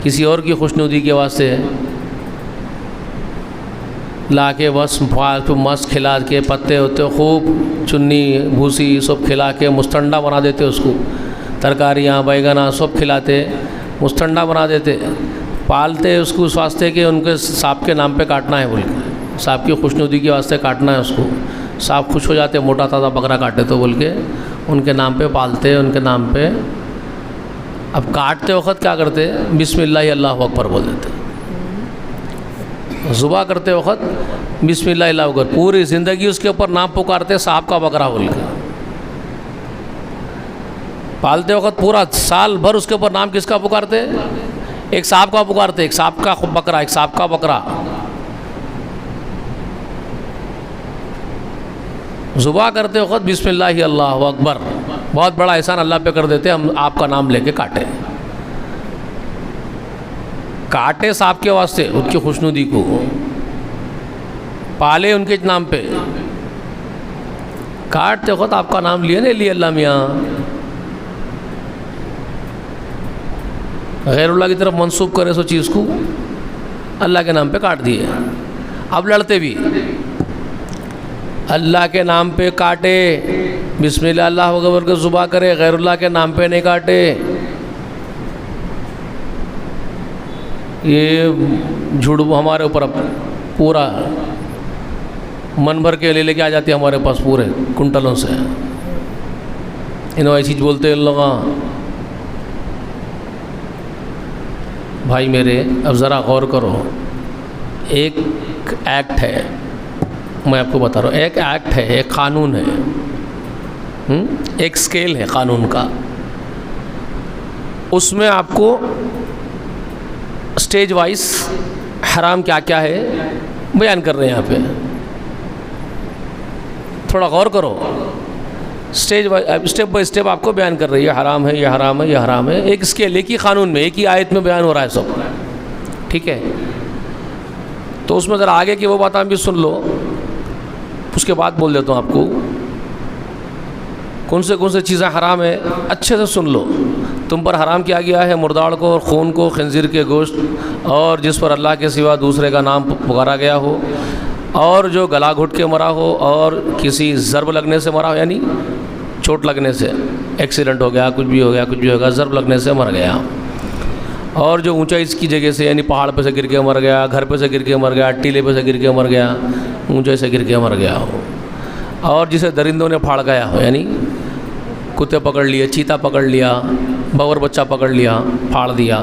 کسی اور کی خوشنودی کے واسطے لا کے بس مست کھلا کے پتے ہوتے خوب چنی بھوسی سب کھلا کے مستنڈا بنا دیتے، اس کو ترکاریاں بیگنا سب کھلاتے، مستنڈا بنا دیتے، پالتے اس کو اس واسطے کہ ان کے سانپ کے نام پہ کاٹنا ہے، بول کے سانپ کی خوشنودی کے واسطے کاٹنا ہے اس کو. سانپ خوش ہو جاتے، موٹا تازہ بکرا کاٹے تو بول کے ان کے نام پہ پالتے، ان کے نام پہ. اب کاٹتے وقت کیا کرتے؟ بسم اللہ اللہ اکبر بول دیتے. ذبح کرتے وقت بسم اللہ اللہ اکبر، پوری زندگی اس کے اوپر نام پکارتے صاحب کا بکرا بول کے. پالتے وقت پورا سال بھر اس کے اوپر نام کس کا پکارتے؟ ایک صاحب کا پکارتے، ایک صاحب کا بکرا، ایک صاحب کا بکرا. ذبح کرتے وقت بسم اللہ اللہ اکبر، بہت بڑا احسان اللہ پہ کر دیتے، ہم آپ کا نام لے کے کاٹے. کاٹے صاحب کے واسطے، ان کی خوشنودی کو، پالے ان کے نام پہ. کاٹتے وقت آپ کا نام لیے نہیں لیے اللہ میاں، غیر اللہ کی طرف منسوب کرے سو چیز کو اللہ کے نام پہ کاٹ دیے. اب لڑتے بھی اللہ کے نام پہ کاٹے، بسم اللہ اللہ اکبر کو ذبح کرے، غیر اللہ کے نام پہ نہیں کاٹے. یہ جھوٹ ہمارے اوپر پورا من بھر کے لے کے آ جاتی ہے ہمارے پاس پورے کنٹلوں سے. انہوں ایسی چیز بولتے ہیں لوگ. بھائی میرے اب ذرا غور کرو، ایک ایکٹ ہے، میں آپ کو بتا رہا ہوں، ایک ایکٹ ہے، ایک قانون ہے، ایک سکیل ہے قانون کا. اس میں آپ کو سٹیج وائز حرام کیا کیا ہے بیان کر رہے ہیں یہاں پہ. تھوڑا غور کرو، stage wise step by step آپ کو بیان کر رہی ہے، حرام ہے، یہ حرام ہے، یہ حرام ہے. ایک سکیل، ایک ہی قانون میں، ایک ہی آیت میں بیان ہو رہا ہے سب، ٹھیک ہے. تو اس میں ذرا آگے کی وہ بات آپ بھی سن لو، اس کے بعد بول دیتا ہوں آپ کو کون سے چیزیں حرام ہے، اچھے سے سن لو. تم پر حرام کیا گیا ہے مرداڑ کو اور خون کو، خنزیر کے گوشت، اور جس پر اللہ کے سوا دوسرے کا نام پکارا گیا ہو، اور جو گلا گھٹ کے مرا ہو، اور کسی ضرب لگنے سے مرا ہو، یعنی چوٹ لگنے سے، ایکسیڈنٹ ہو گیا، کچھ بھی ہو گیا، ضرب لگنے سے مر گیا. اور جو اونچائی اس کی جگہ سے یعنی پہاڑ پہ سے گر کے مر گیا، گھر پہ سے گر کے مر گیا، ٹیلے پہ سے گر کے مر گیا، اونچائی سے گر کے مر گیا ہو، اور جسے درندوں نے پھاڑ گیا ہو، یعنی کتے پکڑ لیے، چیتا پکڑ لیا، بور بچہ پکڑ لیا، پھاڑ دیا،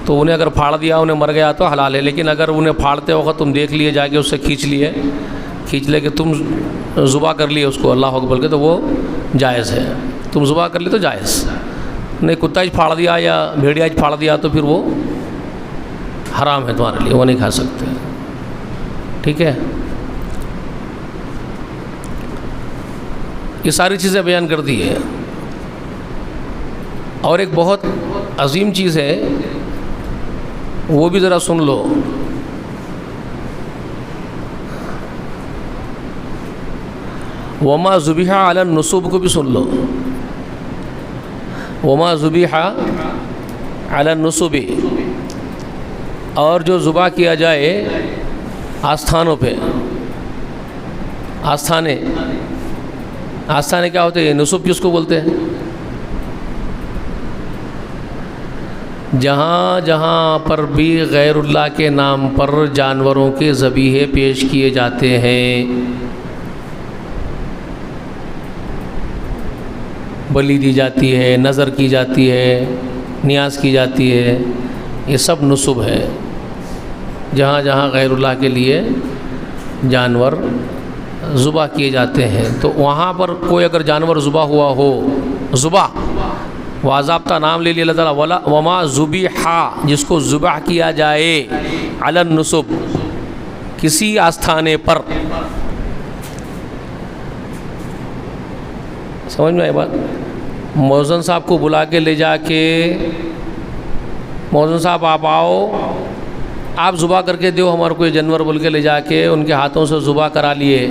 تو انہیں اگر پھاڑ دیا انہیں مر گیا تو حلال ہے، لیکن اگر انہیں پھاڑتے وقت تم دیکھ لیے جا کے اس سے کھینچ لے کہ تم ذبح کر لیے اس کو اللہ اکبر کے، تو وہ جائز ہے، تم ذبح کر لی تو جائز نہیں، کتا ہی پھاڑ دیا یا بھیڑیا ہی پھاڑ دیا تو پھر وہ حرام ہے تمہارے لیے، وہ نہیں کھا سکتے، ٹھیک ہے۔ یہ ساری چیزیں بیان کر دی ہے، اور ایک بہت عظیم چیز ہے وہ بھی ذرا سن لو، وما ذبح علی النصب کو بھی سن لو، وما ذبح علی النصب، اور جو ذبح کیا جائے آستھانوں پہ، آستھانے کیا ہوتے ہیں؟ نصب کس کو بولتے ہیں؟ جہاں جہاں پر بھی غیر اللہ کے نام پر جانوروں کے ذبیحے پیش کیے جاتے ہیں، بلی دی جاتی ہے، نذر کی جاتی ہے، نیاز کی جاتی ہے، یہ سب نصب ہے۔ جہاں جہاں غیر اللہ کے لیے جانور ذبح کیے جاتے ہیں تو وہاں پر کوئی اگر جانور ذبح ہوا ہو، ذبح باضابطہ نام لے لیا اللہ تعالیٰ، وما ذبح، جس کو ذبح کیا جائے علی النصب، کسی آستھانے پر، سمجھ میں آئی بات؟ مؤذن صاحب کو بلا کے لے جا کے، مؤذن صاحب آپ آؤ، آپ ذبح کر کے دیو ہمارے کوئی جانور بول کے لے جا کے ان کے ہاتھوں سے ذبح کرا لیے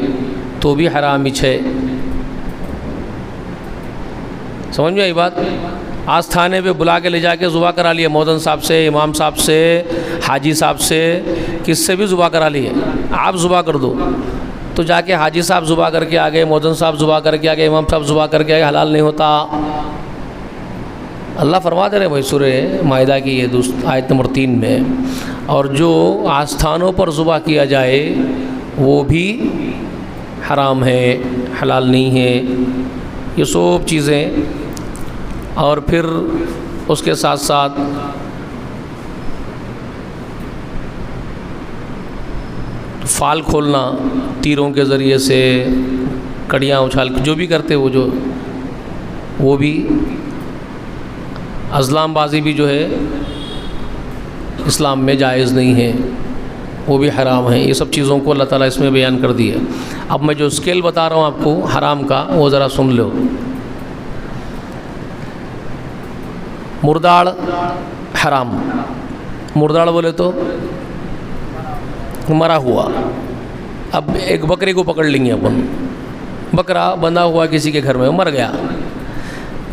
تو بھی حرام ہی ہے، سمجھ میں آئی بات؟ آستھانے پہ بلا کے لے جا کے ذبح کرا لیے، مؤذن صاحب سے، امام صاحب سے، حاجی صاحب سے، کس سے بھی ذبح کرا لیے، آپ ذبح کر دو، تو جا کے حاجی صاحب ذبح کر کے آگے، مؤذن صاحب ذبح کر کے آگے، امام صاحب ذبح کر کے آگے، حلال نہیں ہوتا۔ اللہ فرما دے رہے ہیں بھائی سورہ مائدہ کی یہ آیت نمبر 3 میں، اور جو آستھانوں پر ذبح کیا جائے وہ بھی حرام ہے، حلال نہیں ہے، یہ سب چیزیں۔ اور پھر اس کے ساتھ ساتھ فال کھولنا تیروں کے ذریعے سے، کڑیاں اچھال جو بھی کرتے وہ بھی، ازلام بازی بھی جو ہے اسلام میں جائز نہیں ہے، وہ بھی حرام ہے۔ یہ سب چیزوں کو اللہ تعالیٰ اس میں بیان کر دی ہے۔ اب میں جو اسکیل بتا رہا ہوں آپ کو حرام کا، وہ ذرا سن لو۔ مرداڑ حرام، مرداڑ بولے تو مرا ہوا۔ اب ایک بکرے کو پکڑ لیں گے اپن، بکرا بندھا ہوا کسی کے گھر میں، مر گیا،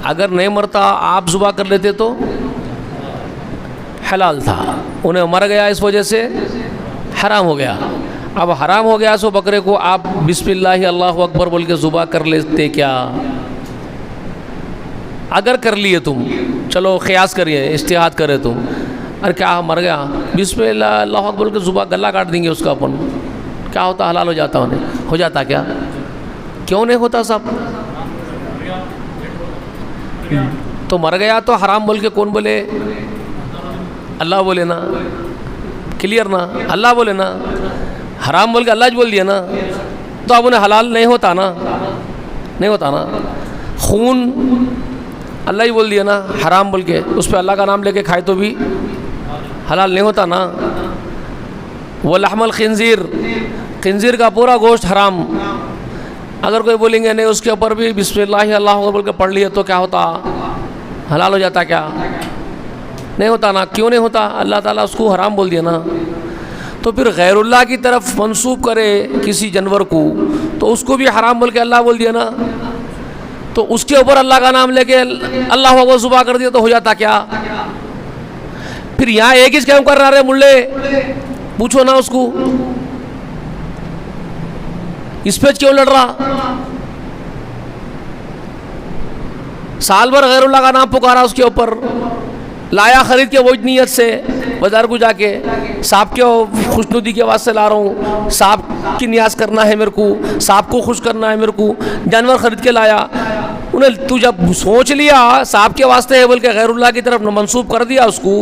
اگر نہیں مرتا آپ ذبح کر لیتے تو حلال تھا، انہیں مر گیا اس وجہ سے حرام ہو گیا۔ اب حرام ہو گیا سو بکرے کو آپ بسم اللہ اللہ اکبر بول کے ذبح کر لیتے کیا؟ اگر کر لیے تم، چلو قیاس کریے، اجتہاد کرے تم، ارے کیا مر گیا، بسم اللہ اللہ اکبر بول کے ذبح، گلا کاٹ دیں گے اس کا اپن، کیا ہوتا؟ حلال ہو جاتا، انہیں ہو جاتا کیا؟ کیوں نہیں ہوتا صاحب؟ تو مر گیا تو حرام بول کے کون بولے؟ اللہ بولے نا، کلیئر نا، اللہ بولے نا، حرام بول کے اللہ بول دیا نا، تو اب انہیں حلال نہیں ہوتا نا، نہیں ہوتا نا۔ خون اللہ ہی بول دیا نا، حرام بول کے، اس پہ اللہ کا نام لے کے کھائے تو بھی حلال نہیں ہوتا نا۔ وہ لحم الخنزیر، خنزیر کا پورا گوشت حرام، اگر کوئی بولیں گے نہیں اس کے اوپر بھی بسم اللہ اللہ بول کے پڑھ لیے تو کیا ہوتا؟ حلال ہو جاتا کیا؟ نہیں ہوتا نا۔ کیوں نہیں ہوتا؟ اللہ تعالیٰ اس کو حرام بول دیا نا۔ تو پھر غیر اللہ کی طرف منسوب کرے کسی جانور کو تو اس کو بھی حرام بول کے اللہ بول دیا نا، تو اس کے اوپر اللہ کا نام لے کے اللہ اکبر ذبح کر دیا تو ہو جاتا کیا؟ پھر یہاں ایک ہی کام کر رہے ملے، پوچھو نا اس کو، اس پہ کیوں لڑ رہا؟ سال بھر غیر اللہ کا نام پکارا اس کے اوپر، لایا خرید کے وہ نیت سے بازار کو جا کے صاحب کے خوشنودی کے واسطے لا رہا ہوں، صاحب کی نیاز کرنا ہے میرے کو، صاحب کو خوش کرنا ہے میرے کو، جانور خرید کے لایا، انہیں تو جب سوچ لیا صاحب کے واسطے ہے بلکہ غیر اللہ کی طرف منسوب کر دیا اس کو،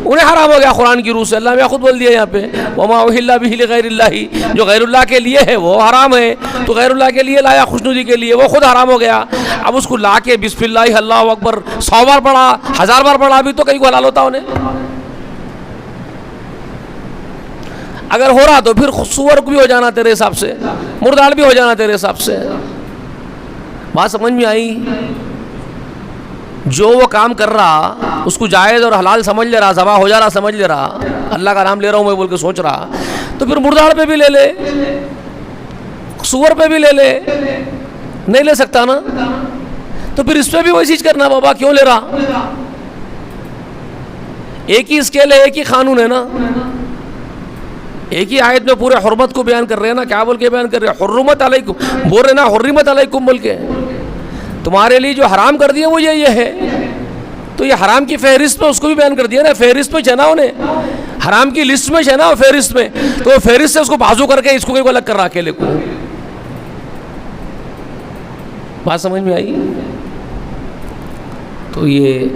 انہیں حرام ہو گیا قرآن کی روح سے۔ اللہ نے خود بول دیا یہاں پہ وما اہل بہ لغیر اللہ، جو غیر اللہ کے لیے ہے وہ حرام ہے، تو غیر اللہ کے لیے لایا خوشنودی کے لیے، وہ خود حرام ہو گیا۔ اب اس کو لا کے بسم اللہ اللہ اکبر 100 بار پڑھا، 1000 بار پڑھا بھی تو کہیں کو حلال ہوتا انہیں؟ اگر ہو رہا تو پھر سور کو بھی ہو جانا تیرے حساب سے، مردار بھی ہو جانا تیرے حساب سے۔ بات سمجھ میں آئی؟ جو وہ کام کر رہا اس کو جائز اور حلال سمجھ لے رہا، ذبح ہو جا رہا سمجھ لے رہا، اللہ کا نام لے رہا ہوں میں بول کے سوچ رہا، تو پھر مردار پہ بھی لے لے، سور پہ بھی لے لے، نہیں لے سکتا نا؟ تو پھر اس پہ بھی وہی چیز کرنا، بابا کیوں لے رہا؟ ایک ہی اسکیل ہے، ایک ہی قانون ہے نا، ایک ہی آیت میں پورے حرمت کو بیان کر رہے ہیں نا، کیا بول کے بیان کر رہے ہیں؟ حرمت علیکم بول رہے نا، حرمت علیکم بول کے، تمہارے لیے جو حرام کر دیا وہ یہ ہے، تو یہ حرام کی فہرست میں اس کو بھی بیان کر دیا نا، فہرست میں چنا انہیں، حرام کی لسٹ میں چنا فہرست میں، تو وہ فہرست سے اس کو بازو کر کے اس کو الگ کر رہا اکیلے کو۔ بات سمجھ میں آئی؟ تو یہ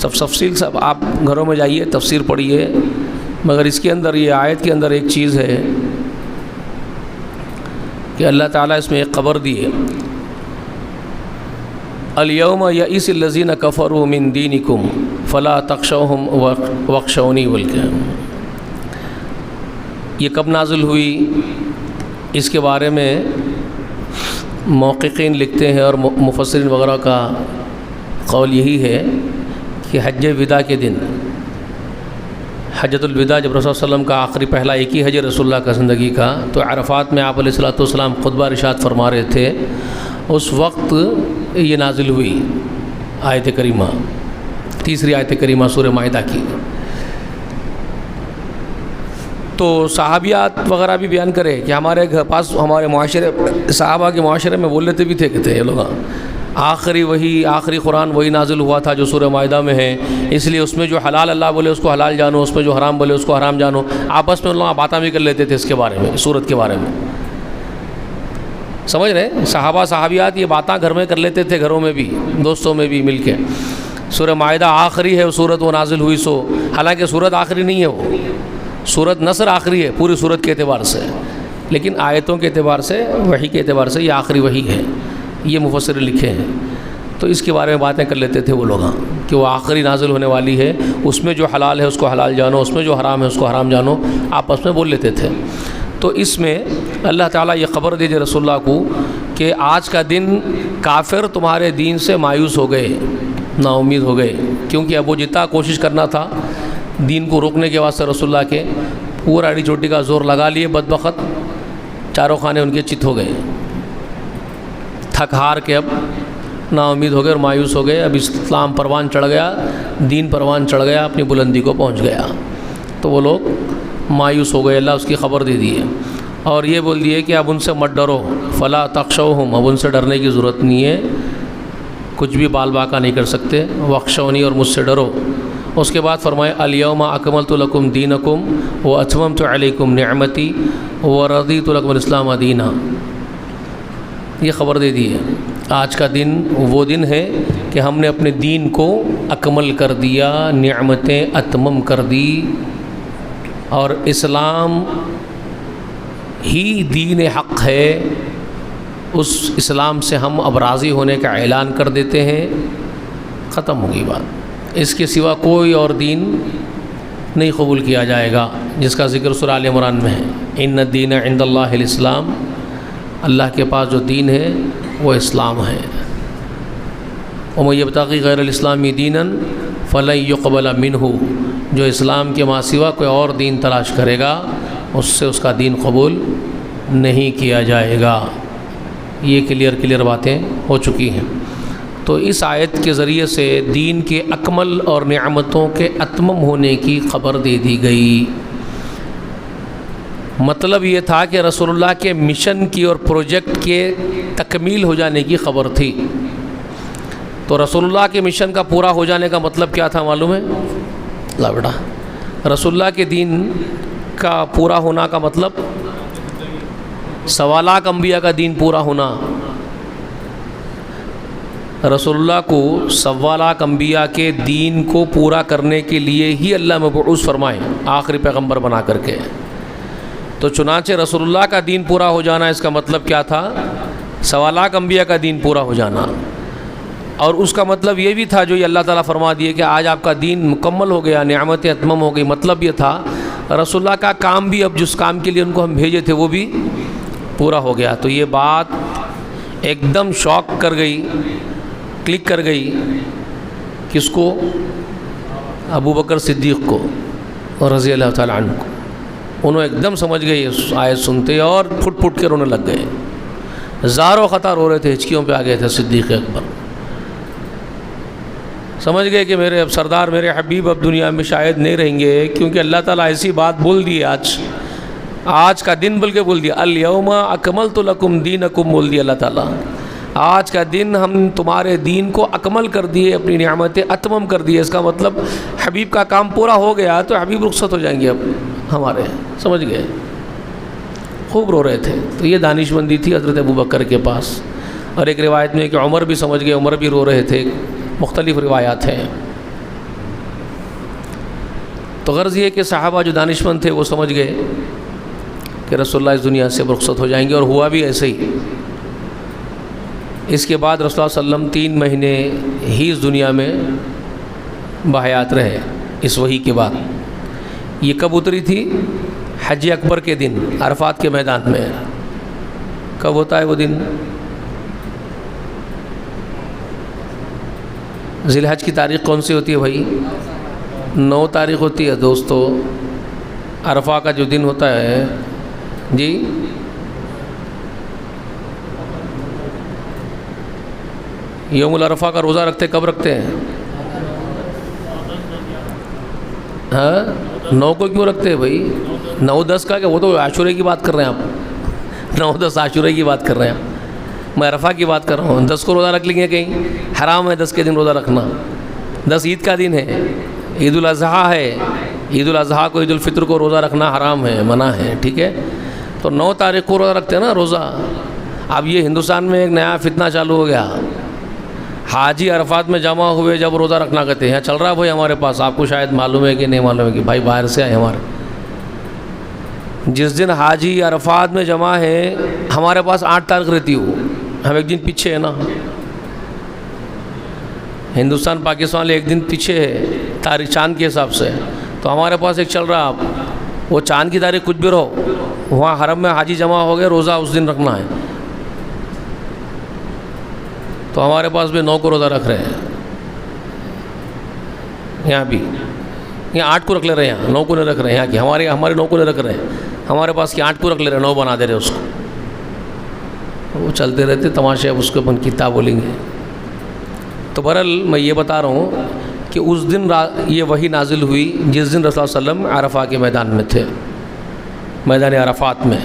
تفصیل سب آپ گھروں میں جائیے تفسیر پڑھیے، مگر اس کے اندر یہ آیت کے اندر ایک چیز ہے کہ اللہ تعالیٰ اس میں ایک خبر دی ہے، الیوم یئس الذین کفروا من دینکم فلا تخشوہم واخشونی بول کے۔ یہ کب نازل ہوئی اس کے بارے میں محققین لکھتے ہیں اور مفسرین وغیرہ کا قول یہی ہے کہ حج وداع کے دن، حجۃ الوداع، جب رسول صلی اللہ علیہ وسلم کا آخری پہلا ایک ہی حج رسول اللہ کا زندگی کا، تو عرفات میں آپ علیہ الصلوۃ والسلام خطبہ ارشاد فرما رہے تھے، اس وقت یہ نازل ہوئی آیت کریمہ، تیسری آیت کریمہ سورہ مائدہ کی۔ تو صحابیات وغیرہ بھی بیان کرے کہ ہمارے گھر پاس، ہمارے معاشرے، صحابہ کے معاشرے میں بول لیتے بھی تھے، کہتے ہیں یہ لوگ آخری قرآن وہی نازل ہوا تھا جو سورہ مائدہ میں ہے، اس لیے اس میں جو حلال اللہ بولے اس کو حلال جانو، اس میں جو حرام بولے اس کو حرام جانو۔ آپس میں لوگ باتیں بھی کر لیتے تھے اس کے بارے میں، سورت کے بارے میں، سمجھ رہے؟ صحابہ صحابیات یہ باتیں گھر میں کر لیتے تھے، گھروں میں بھی، دوستوں میں بھی مل کے۔ سورہ مائدہ آخری ہے وہ سورت، وہ نازل ہوئی سو، حالانکہ سورت آخری نہیں ہے، وہ سورت نصر آخری ہے پوری سورت کے اعتبار سے، لیکن آیتوں کے اعتبار سے، وحی کے اعتبار سے یہ آخری وحی ہے، یہ مفسر لکھے ہیں۔ تو اس کے بارے میں باتیں کر لیتے تھے وہ لوگ کہ وہ آخری نازل ہونے والی ہے، اس میں جو حلال ہے اس کو حلال جانو، اس میں جو حرام ہے اس کو حرام جانو، آپس میں بول لیتے تھے۔ تو اس میں اللہ تعالیٰ یہ خبر دیجیے رسول اللہ کو کہ آج کا دن کافر تمہارے دین سے مایوس ہو گئے، نا امید ہو گئے، کیونکہ ابو جتنا کوشش کرنا تھا دین کو روکنے کے واسطے رسول اللہ کے، پورا اڑی چوٹی کا زور لگا لیے، بدبخت چاروں خانے ان کے چت ہو گئے، تھک ہار کے اب نا امید ہو گئے اور مایوس ہو گئے۔ اب اسلام پروان چڑھ گیا، دین پروان چڑھ گیا، اپنی بلندی کو پہنچ گیا، تو وہ لوگ مایوس ہو گئے، اللہ اس کی خبر دے دی ہے اور یہ بول دیے کہ اب ان سے مت ڈرو، فلا تخشوہم، اب ان سے ڈرنے کی ضرورت نہیں ہے، کچھ بھی بال باقا نہیں کر سکتے، واخشونی، اور مجھ سے ڈرو۔ اس کے بعد فرمائے الیوم اکملت لکم دینکم واتممت علیکم نعمتی ورضیت لکم الاسلام دینا۔ یہ خبر دے دی ہے، آج کا دن وہ دن ہے کہ ہم نے اپنے دین کو اکمل کر دیا، نعمتیں اتمم کر دی، اور اسلام ہی دین حق ہے، اس اسلام سے ہم اب راضی ہونے کا اعلان کر دیتے ہیں، ختم ہوگی بات، اس کے سوا کوئی اور دین نہیں قبول کیا جائے گا، جس کا ذکر سورہ آل عمران میں ہے، ان الدین عند اللہ الاسلام، اللہ کے پاس جو دین ہے وہ اسلام ہے، ومن یبتغی غیر الاسلام دینا فلن یقبل منہ، جو اسلام کے ماں سوا کوئی اور دین تلاش کرے گا اس سے اس کا دین قبول نہیں کیا جائے گا۔ یہ کلیئر باتیں ہو چکی ہیں۔ تو اس آیت کے ذریعے سے دین کے اکمل اور نعمتوں کے اتمم ہونے کی خبر دے دی گئی۔ مطلب یہ تھا کہ رسول اللہ کے مشن کی اور پروجیکٹ کے تکمیل ہو جانے کی خبر تھی۔ تو رسول اللہ کے مشن کا پورا ہو جانے کا مطلب کیا تھا معلوم ہے؟ لا بیٹا، رسول اللہ کے دین کا پورا ہونا کا مطلب 1.25 لاکھ انبیاء کا دین پورا ہونا. رسول اللہ کو 1.25 لاکھ انبیاء کے دین کو پورا کرنے کے لیے ہی اللہ مبعوث فرمائے آخری پیغمبر بنا کر کے. تو چنانچہ رسول اللہ کا دین پورا ہو جانا اس کا مطلب کیا تھا؟ 1.25 لاکھ انبیاء کا دین پورا ہو جانا. اور اس کا مطلب یہ بھی تھا جو یہ اللہ تعالیٰ فرما دیے کہ آج آپ کا دین مکمل ہو گیا، نعمت اتمم ہو گئی. مطلب یہ تھا رسول اللہ کا کام بھی اب جس کام کے لیے ان کو ہم بھیجے تھے وہ بھی پورا ہو گیا. تو یہ بات ایک دم شوق کر گئی، کلک کر گئی کس کو؟ ابو بکر صدیق کو اور رضی اللہ تعالیٰ عنہ کو. انہوں ایک دم سمجھ گئے یہ آیت سنتے اور پھٹ پھٹ کے رونے لگ گئے. زار و خطا رو رہے تھے، ہچکیوں پہ آ گئے تھے صدیق اکبر. سمجھ گئے کہ میرے اب سردار، میرے حبیب اب دنیا میں شاید نہیں رہیں گے، کیونکہ اللہ تعالیٰ ایسی بات بول دی. آج کا دن بول کے بول دیا، الیوم اکملت لکم دینکم بول دیا اللہ تعالیٰ. آج کا دن ہم تمہارے دین کو اکمل کر دیے، اپنی نعمتیں اتمم کر دیے. اس کا مطلب حبیب کا کام پورا ہو گیا تو حبیب رخصت ہو جائیں گے اب ہمارے. سمجھ گئے؟ خوب رو رہے تھے. تو یہ دانش مندی تھی حضرت ابو بکر کے پاس. اور ایک روایت میں کہ عمر بھی سمجھ گئے، عمر بھی رو رہے تھے. مختلف روایات ہیں. تو غرض یہ کہ صحابہ جو دانش مند تھے وہ سمجھ گئے کہ رسول اللہ اس دنیا سے رخصت ہو جائیں گے، اور ہوا بھی ایسے ہی. اس کے بعد رسول اللہ صلی اللہ علیہ وسلم 3 مہینے ہی اس دنیا میں بحیات رہے اس وحی کے بعد. یہ کب اتری تھی؟ حج اکبر کے دن عرفات کے میدان میں. کب ہوتا ہے وہ دن؟ ذی الحج کی تاریخ کون سی ہوتی ہے بھائی؟ 9 تاریخ ہوتی ہے دوستو. عرفہ کا جو دن ہوتا ہے جی، یوم العرفہ کا روزہ رکھتے کب رکھتے ہیں؟ ہاں 9 کو کیوں رکھتے ہیں بھائی؟ 9-10 کا، کہ وہ تو عاشورے کی بات کر رہے ہیں آپ. 9-10 عاشورے کی بات کر رہے ہیں آپ. میں عرفہ کی بات کر رہا ہوں. 10 کو روزہ رکھ لیں گے کہیں؟ حرام ہے 10 کے دن روزہ رکھنا. 10 عید کا دن ہے، عید الاضحیٰ ہے. عید الاضحیٰ کو، عید الفطر کو روزہ رکھنا حرام ہے، منع ہے. ٹھیک ہے؟ تو 9 تاریخ کو روزہ رکھتے ہیں نا روزہ. اب یہ ہندوستان میں ایک نیا فتنہ چالو ہو گیا. حاجی عرفات میں جمع ہوئے جب روزہ رکھنا کہتے ہیں. چل رہا ہے بھائی ہمارے پاس، آپ کو شاید معلوم ہے کہ نہیں معلوم ہے کہ بھائی باہر سے آئے ہمارے. جس دن حاجی عرفات میں جمع ہے ہمارے پاس 8 تاریخ رہتی ہو. ہم ایک دن پیچھے ہیں نا. ہندوستان پاکستان ایک دن پیچھے ہے تاریخ چاند کے حساب سے. تو ہمارے پاس ایک چل رہا. اب وہ چاند کی تاریخ کچھ بھی رہو، وہاں حرم میں حاجی جمع ہو گئے، روزہ اس دن رکھنا ہے. تو ہمارے پاس بھی 9 کو روزہ رکھ رہے ہیں. یہاں بھی یہاں 8 کو رکھ لے رہے ہیں، 9 کو نہیں رکھ رہے ہیں. یہاں کی ہمارے 9 کو نہیں رکھ رہے ہیں. ہمارے پاس کی 8 کو رکھ لے رہے ہیں، 9 بنا دے رہے اس کو. وہ چلتے رہتے تماشے. اب اس کو اپن کتاب بولیں گے. تو بہرحال میں یہ بتا رہا ہوں کہ اس دن یہ وحی نازل ہوئی جس دن رسول اللہ صلی اللہ علیہ وسلم عرفہ کے میدان میں تھے، میدان عرفات میں.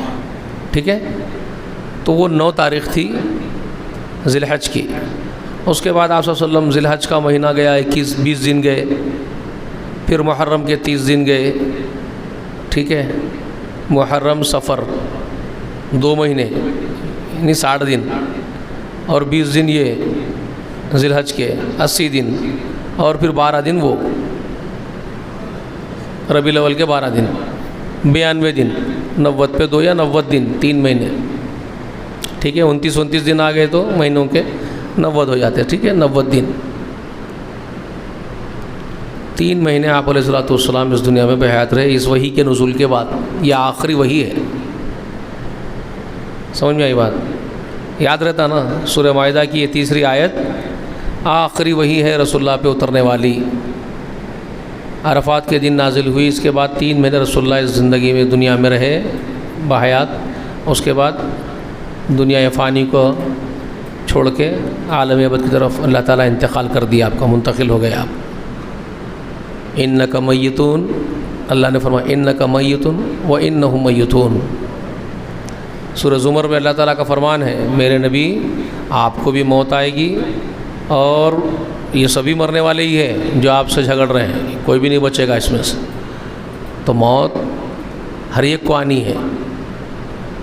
ٹھیک ہے؟ تو وہ 9 تاریخ تھی ذی الحج کی. اس کے بعد آپ صلی اللہ علیہ وسلم ذی الحج کا مہینہ گیا، 21-20 دن گئے. پھر محرم کے 30 دن گئے. ٹھیک ہے؟ محرم سفر 2 مہینے یعنی 60 دن، اور 20 دن یہ ذی الحج کے 80 دن، اور پھر 12 دن وہ ربیع الاول کے 12 دن، 92 دن. 90 پہ 2 یا 90 دن، 3 مہینے. ٹھیک ہے؟ 29 دن آ گئے تو مہینوں کے 90 ہو جاتے. ٹھیک ہے؟ 90 دن. 3 مہینے آپ علیہ الصلوۃ والسلام اس دنیا میں بحیات رہے اس وحی کے نزول کے بعد. یہ آخری وحی ہے. سمجھ میں آئی بات؟ یاد رہتا نا سورہ مائدہ کی یہ 3ری آیت آخری وحی ہے رسول اللہ پہ اترنے والی. عرفات کے دن نازل ہوئی. اس کے بعد 3 مہینے رسول اللہ اس زندگی میں دنیا میں رہے بحیات. اس کے بعد دنیا فانی کو چھوڑ کے عالم ابد کی طرف اللہ تعالیٰ انتقال کر دیا، آپ کا منتقل ہو گیا. آپ انک میتون، اللہ نے فرمایا انک میتون وانہم میتون. سورہ زمر میں اللہ تعالیٰ کا فرمان ہے میرے نبی آپ کو بھی موت آئے گی اور یہ سبھی مرنے والے ہی ہیں جو آپ سے جھگڑ رہے ہیں، کوئی بھی نہیں بچے گا اس میں سے۔ تو موت ہر ایک کو آنی ہے۔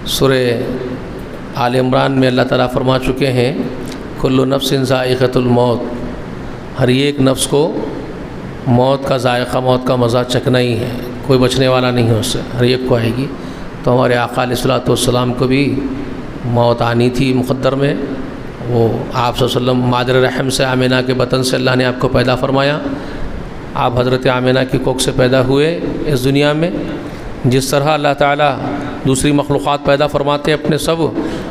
سورہ آل عمران میں اللہ تعالیٰ فرما چکے ہیں کل نفس ذائقۃ الموت، ہر ایک نفس کو موت کا ذائقہ، موت کا مزہ چکھنا ہی ہے، کوئی بچنے والا نہیں ہے اس سے، ہر ایک کو آئے گی۔ تو ہمارے آقا علیہ الصلوۃ والسلام کو بھی موت آنی تھی مقدر میں۔ وہ آپ صلی اللہ علیہ وسلم مادر رحم سے آمینہ کے بطن سے اللہ نے آپ کو پیدا فرمایا، آپ حضرت آمینہ کی کوکھ سے پیدا ہوئے اس دنیا میں۔ جس طرح اللہ تعالیٰ دوسری مخلوقات پیدا فرماتے ہیں اپنے سب،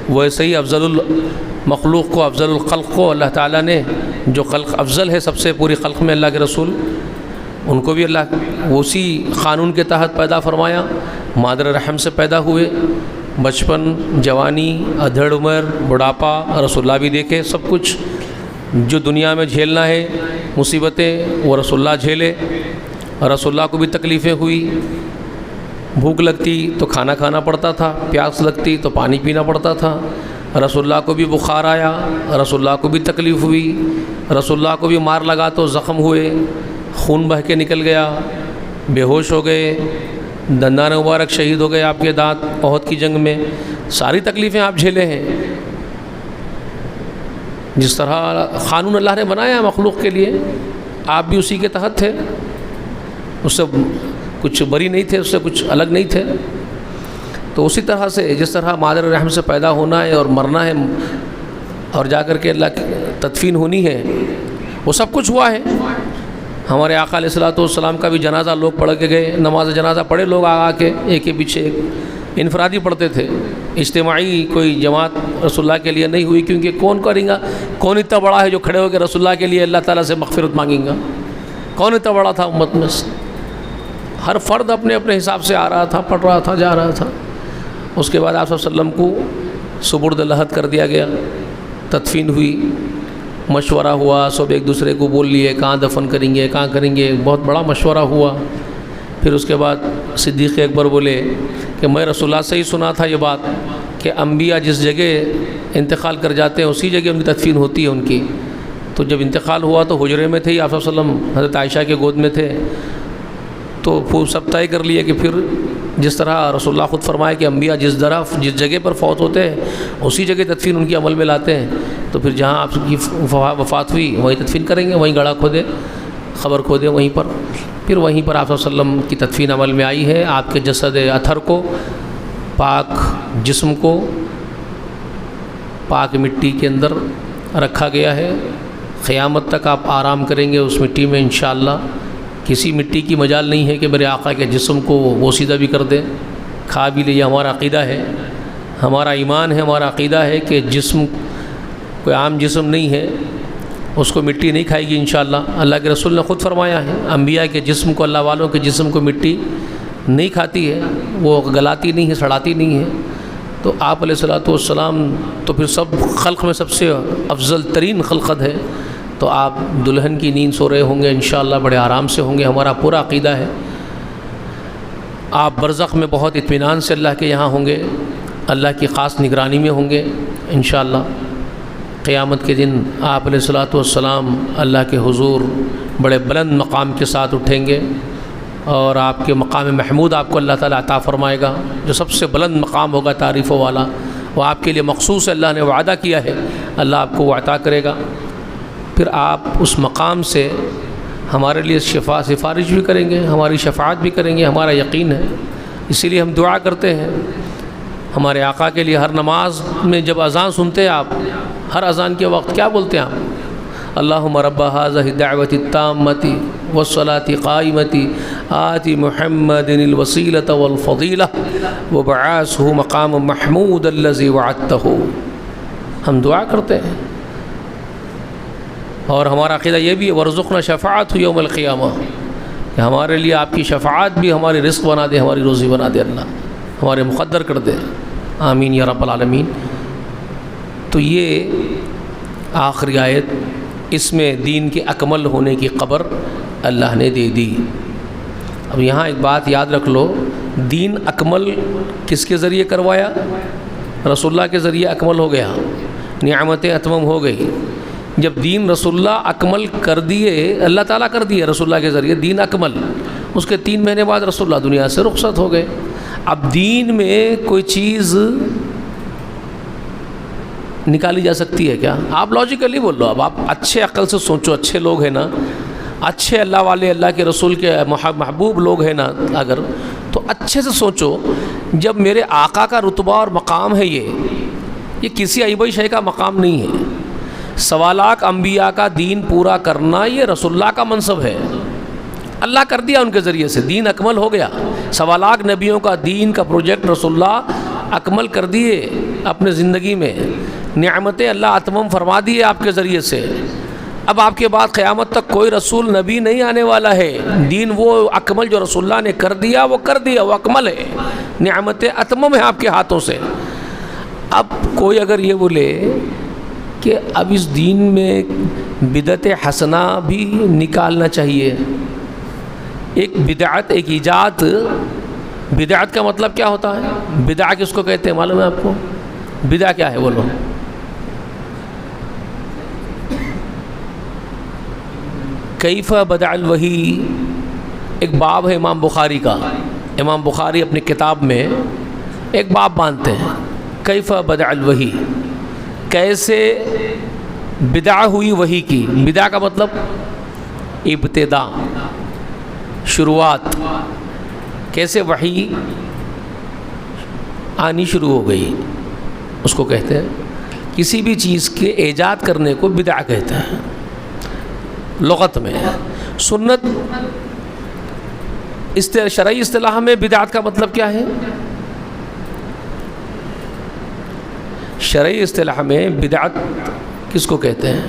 ویسے ہی افضل المخلوق کو، افضل الخلق کو اللہ تعالیٰ نے، جو خلق افضل ہے سب سے پوری خلق میں اللہ کے رسول، ان کو بھی اللہ اسی قانون کے تحت پیدا فرمایا، مادر رحم سے پیدا ہوئے۔ بچپن، جوانی، ادھیڑ عمر، بڑھاپا رسول اللہ بھی دیکھے، سب کچھ جو دنیا میں جھیلنا ہے مصیبتیں وہ رسول اللہ جھیلے۔ رسول اللہ کو بھی تکلیفیں ہوئی، بھوک لگتی تو کھانا کھانا پڑتا تھا، پیاس لگتی تو پانی پینا پڑتا تھا۔ رسول اللہ کو بھی بخار آیا، رسول اللہ کو بھی تکلیف ہوئی، رسول اللہ کو بھی مار لگا تو زخم ہوئے، خون بہہ کے نکل گیا، بے ہوش ہو گئے، دندان مبارک شہید ہو گئے آپ کے دانت احد کی جنگ میں۔ ساری تکلیفیں آپ جھیلے ہیں۔ جس طرح قانون اللہ نے بنایا مخلوق کے لیے، آپ بھی اسی کے تحت تھے، اس سے کچھ بری نہیں تھے، اس سے کچھ الگ نہیں تھے۔ تو اسی طرح سے جس طرح مادر رحم سے پیدا ہونا ہے اور مرنا ہے اور جا کر کے اللہ کی تدفین ہونی ہے، وہ سب کچھ ہوا ہے۔ ہمارے آقا علیہ الصلوۃ والسلام کا بھی جنازہ لوگ پڑھ کے گئے، نماز جنازہ پڑھے لوگ آ کے ایک کے پیچھے ایک، انفرادی پڑھتے تھے، اجتماعی کوئی جماعت رسول اللہ کے لیے نہیں ہوئی، کیونکہ کون کریں گا؟ کون اتنا بڑا ہے جو کھڑے ہو کے رسول اللہ کے لیے اللہ تعالیٰ سے مغفرت مانگیں گا؟ کون اتنا بڑا تھا امت میں سے؟ ہر فرد اپنے اپنے حساب سے آ رہا تھا، پڑھ رہا تھا، جا رہا تھا۔ اس کے بعد آپ صلی اللہ علیہ وسلم کو سپرد لحد کر دیا گیا، تدفین ہوئی، مشورہ ہوا، سب ایک دوسرے کو بول لیے کہاں دفن کریں گے، کہاں کریں گے، بہت بڑا مشورہ ہوا۔ پھر اس کے بعد صدیق اکبر بولے کہ میں رسول اللہ سے ہی سنا تھا یہ بات کہ انبیاء جس جگہ انتقال کر جاتے ہیں اسی جگہ ان کی تدفین ہوتی ہے ان کی۔ تو جب انتقال ہوا تو حجرے میں تھے ہی آپ صلی اللہ علیہ وسلم، حضرت عائشہ کے گود میں تھے، تو وہ سب طے کر لیے کہ پھر جس طرح رسول اللہ خود فرمائے کہ انبیاء جس جگہ پر فوت ہوتے ہیں اسی جگہ تدفین ان کی عمل میں لاتے ہیں، تو پھر جہاں آپ کی وفات ہوئی وہیں تدفین کریں گے، وہیں گڑھا کھودے، قبر کھودے وہیں پر۔ پھر وہیں پر آپ صلی اللہ علیہ وسلم کی تدفین عمل میں آئی ہے۔ آپ کے جسد اطہر کو، پاک جسم کو پاک مٹی کے اندر رکھا گیا ہے۔ قیامت تک آپ آرام کریں گے اس مٹی میں انشاءاللہ۔ کسی مٹی کی مجال نہیں ہے کہ میرے آقا کے جسم کو بوسیدہ بھی کر دیں، کھا بھی لے۔ یہ ہمارا عقیدہ ہے، ہمارا ایمان ہے، ہمارا عقیدہ ہے کہ جسم کوئی عام جسم نہیں ہے، اس کو مٹی نہیں کھائے گی انشاءاللہ۔ اللہ کے رسول نے خود فرمایا ہے انبیاء کے جسم کو، اللہ والوں کے جسم کو مٹی نہیں کھاتی ہے، وہ گلاتی نہیں ہے، سڑاتی نہیں ہے۔ تو آپ علیہ الصلوۃ والسلام تو پھر سب خلق میں سب سے افضل ترین خلقت ہے، تو آپ دلہن کی نیند سو رہے ہوں گے انشاءاللہ، بڑے آرام سے ہوں گے، ہمارا پورا عقیدہ ہے۔ آپ برزخ میں بہت اطمینان سے اللہ کے یہاں ہوں گے، اللہ کی خاص نگرانی میں ہوں گے انشاءاللہ۔ قیامت کے دن آپ علیہ الصلوۃ والسلام اللہ کے حضور بڑے بلند مقام کے ساتھ اٹھیں گے، اور آپ کے مقام محمود آپ کو اللہ تعالیٰ عطا فرمائے گا، جو سب سے بلند مقام ہوگا تعریفوں والا، وہ آپ کے لیے مخصوص اللہ نے وعدہ کیا ہے، اللہ آپ کو وہ عطا کرے گا۔ پھر آپ اس مقام سے ہمارے لیے سفارش بھی کریں گے، ہماری شفاعت بھی کریں گے، ہمارا یقین ہے۔ اسی لیے ہم دعا کرتے ہیں ہمارے آقا کے لیے۔ ہر نماز میں جب اذان سنتے ہیں آپ، ہر اذان کے وقت کیا بولتے ہیں آپ؟ اللہم رب هذه الدعوة التامة والصلاة قائمة آت محمد الوسیلة والفضیلة وبعثه مقام محمود الذی وعدته۔ ہم دعا کرتے ہیں، اور ہمارا عقیدہ یہ بھی ہے ورزقنا شفاعت یوم القیامہ، کہ ہمارے لیے آپ کی شفاعت بھی ہماری رزق بنا دے، ہماری روزی بنا دے، اللہ ہمارے مقدر کر دے، آمین یا رب العالمین۔ تو یہ آخری آیت، اس میں دین کے اکمل ہونے کی خبر اللہ نے دے دی۔ اب یہاں ایک بات یاد رکھ لو، دین اکمل کس کے ذریعے کروایا؟ رسول اللہ کے ذریعے اکمل ہو گیا، نعمتیں اتمم ہو گئی۔ جب دین رسول اللہ اکمل کر دیے، اللہ تعالیٰ کر دیے رسول اللہ کے ذریعے دین اکمل، اس کے 3 مہینے بعد رسول اللہ دنیا سے رخصت ہو گئے۔ اب دین میں کوئی چیز نکالی جا سکتی ہے کیا؟ آپ لاجیکلی بول لو، اب آپ اچھے عقل سے سوچو، اچھے لوگ ہیں نا، اچھے اللہ والے، اللہ کے رسول کے محبوب لوگ ہیں نا، اگر تو اچھے سے سوچو، جب میرے آقا کا رتبہ اور مقام ہے، یہ کسی ایبئی شے کا مقام نہیں ہے۔ سوالاک انبیاء کا دین پورا کرنا یہ رسول اللہ کا منصب ہے، اللہ کر دیا ان کے ذریعے سے، دین اکمل ہو گیا۔ سوالاک نبیوں کا دین کا پروجیکٹ رسول اللہ اکمل کر دیے اپنے زندگی میں، نعمتیں اللہ اتمم فرما دیے آپ کے ذریعے سے۔ اب آپ کے بعد قیامت تک کوئی رسول نبی نہیں آنے والا ہے، دین وہ اکمل جو رسول اللہ نے کر دیا وہ کر دیا، وہ اکمل ہے، نعمتیں اتمم ہیں آپ کے ہاتھوں سے۔ اب کوئی اگر یہ بولے کہ اب اس دین میں بدعت حسنہ بھی نکالنا چاہیے، ایک بدعت، ایک ایجاد، بدعت کا مطلب کیا ہوتا ہے؟ بدعہ کس کو کہتے ہیں معلوم ہے آپ کو؟ بدعہ کیا ہے بولو؟ کیف بدع الوحی، ایک باب ہے امام بخاری کا، امام بخاری اپنی کتاب میں ایک باب باندھتے ہیں، کیف بدع الوحی، کیسے بدعہ ہوئی وحی کی۔ بدعہ کا مطلب ابتدا، شروعات، کیسے وحی آنی شروع ہو گئی، اس کو کہتے ہیں۔ کسی بھی چیز کے ایجاد کرنے کو بدعہ کہتے ہیں لغت میں۔ سنت شرعی اصطلاح میں بدعت کا مطلب کیا ہے؟ شرعی اصطلاح میں بدعت کس کو کہتے ہیں؟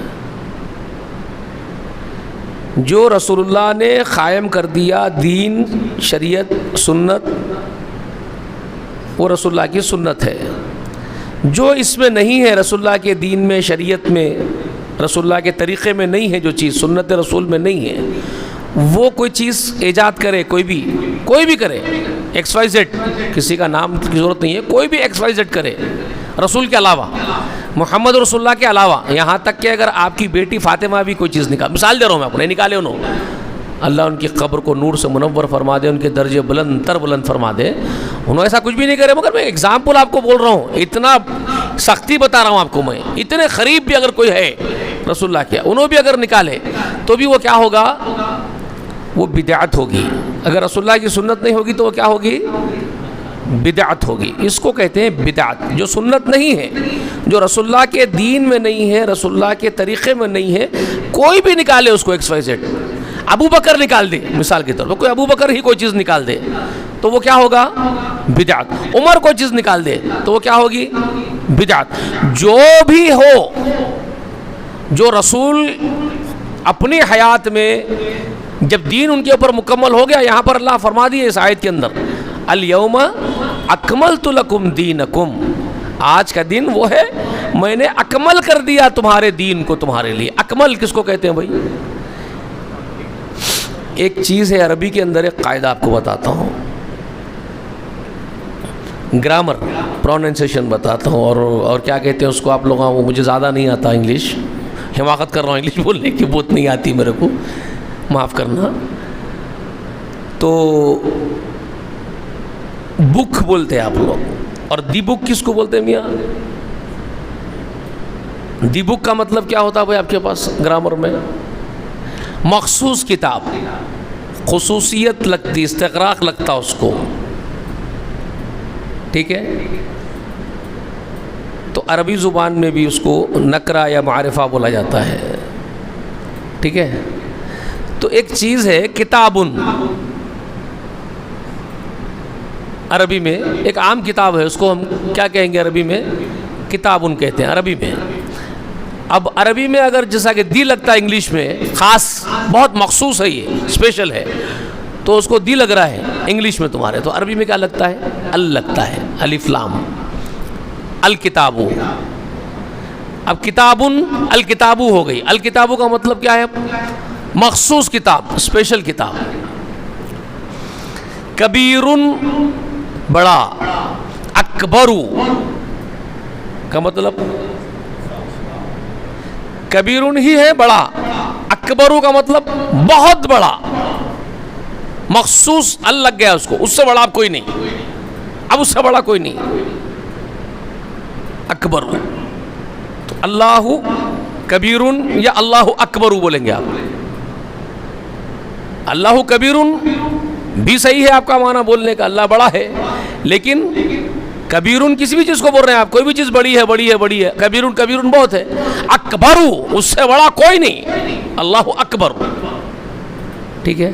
جو رسول اللہ نے قائم کر دیا دین، شریعت، سنت، وہ رسول اللہ کی سنت ہے۔ جو اس میں نہیں ہے، رسول اللہ کے دین میں، شریعت میں، رسول اللہ کے طریقے میں نہیں ہے، جو چیز سنت رسول میں نہیں ہے، وہ کوئی چیز ایجاد کرے، کوئی بھی کرے، ایکس وائی زیڈ، کسی کا نام کی ضرورت نہیں ہے، کوئی بھی ایکس وائی زیڈ کرے رسول کے علاوہ، محمد رسول اللہ کے علاوہ، یہاں تک کہ اگر آپ کی بیٹی فاطمہ بھی کوئی چیز نکال، مثال دے رہا ہوں میں، اپنے نکالے انہوں، اللہ ان کی قبر کو نور سے منور فرما دے، ان کے درجے بلند فرما دے، انہوں ایسا کچھ بھی نہیں کرے، مگر میں ایگزامپل آپ کو بول رہا ہوں، اتنا سختی بتا رہا ہوں آپ کو میں، اتنے قریب بھی اگر کوئی ہے رسول اللہ کیا، انہوں بھی اگر نکالے تو بھی وہ کیا ہوگا؟ وہ بدعت ہوگی۔ اگر رسول اللہ کی سنت نہیں ہوگی تو وہ کیا ہوگی؟ بدعت ہوگی۔ اس کو کہتے ہیں بدعت، جو سنت نہیں ہے، جو رسول اللہ کے دین میں نہیں ہے، رسول اللہ کے طریقے میں نہیں ہے، کوئی بھی نکالے اس کو ایکس وائی زیڈ، ابو بکر نکال دے مثال کے طور پر، کوئی ابو بکر ہی کوئی چیز نکال دے تو وہ کیا ہوگا؟ بدعت۔ عمر کوئی چیز نکال دے تو وہ کیا ہوگی؟ بدعت۔ جو بھی ہو، جو رسول اپنی حیات میں جب دین ان کے اوپر مکمل ہو گیا، یہاں پر اللہ فرما دیے اس آیت کے اندر، الیوم اکملت لکم دینکم، آج کا دن وہ ہے میں نے اکمل کر دیا تمہارے دین کو تمہارے لیے۔ اکمل کس کو کہتے ہیں بھائی؟ ایک چیز ہے عربی کے اندر، ایک قاعدہ آپ کو بتاتا ہوں، گرامر، پروننسیشن بتاتا ہوں، اور کیا کہتے ہیں اس کو آپ لوگوں، وہ مجھے زیادہ نہیں آتا انگلش، حماقت کر رہا ہوں انگلش بولنے کی، بہت نہیں آتی میرے کو، معاف کرنا۔ تو بک بولتے ہیں آپ لوگ، اور دی بک کس کو بولتے ہیں میاں؟ دی بک کا مطلب کیا ہوتا ہے بھائی آپ کے پاس گرامر میں؟ مخصوص کتاب، خصوصیت لگتی، استغراق لگتا اس کو، ٹھیک ہے؟ تو عربی زبان میں بھی اس کو نکرہ یا معرفہ بولا جاتا ہے، ٹھیک ہے؟ تو ایک چیز ہے کتابن، عربی میں ایک عام کتاب ہے، اس کو ہم کیا کہیں گے عربی میں؟ کتابن کہتے ہیں عربی میں۔ اب عربی میں اگر جیسا کہ دی لگتا ہے انگلش میں، خاص بہت مخصوص ہے، یہ اسپیشل ہے، تو اس کو دی لگ رہا ہے انگلش میں تمہارے، تو عربی میں کیا لگتا ہے؟ ال لگتا ہے، الف لام، الکتابو۔ اب کتابن الکتابو ہو گئی، الکتابو کا مطلب کیا ہے؟ مخصوص کتاب، اسپیشل کتاب۔ کبیرن بڑا، اکبرو کا مطلب، کبیرن ہی ہے بڑا، اکبرو کا مطلب بہت بڑا، مخصوص ال لگ گیا اس کو، اس سے بڑا اب کوئی نہیں، اب اس سے بڑا کوئی نہیں، اکبر. تو اللہ کبیرن یا اللہ اکبر بولیں گے آپ. اللہ کبیرن بھی صحیح ہے آپ کا معنی بولنے کا، اللہ بڑا ہے، لیکن کبیرن کسی بھی چیز کو بول رہے ہیں آپ، کوئی بھی چیز بڑی ہے بڑی ہے بڑی ہے، کبیرن کبیرن بہت ہے، اکبر اس سے بڑا کوئی نہیں، اللہ اکبر. ٹھیک ہے.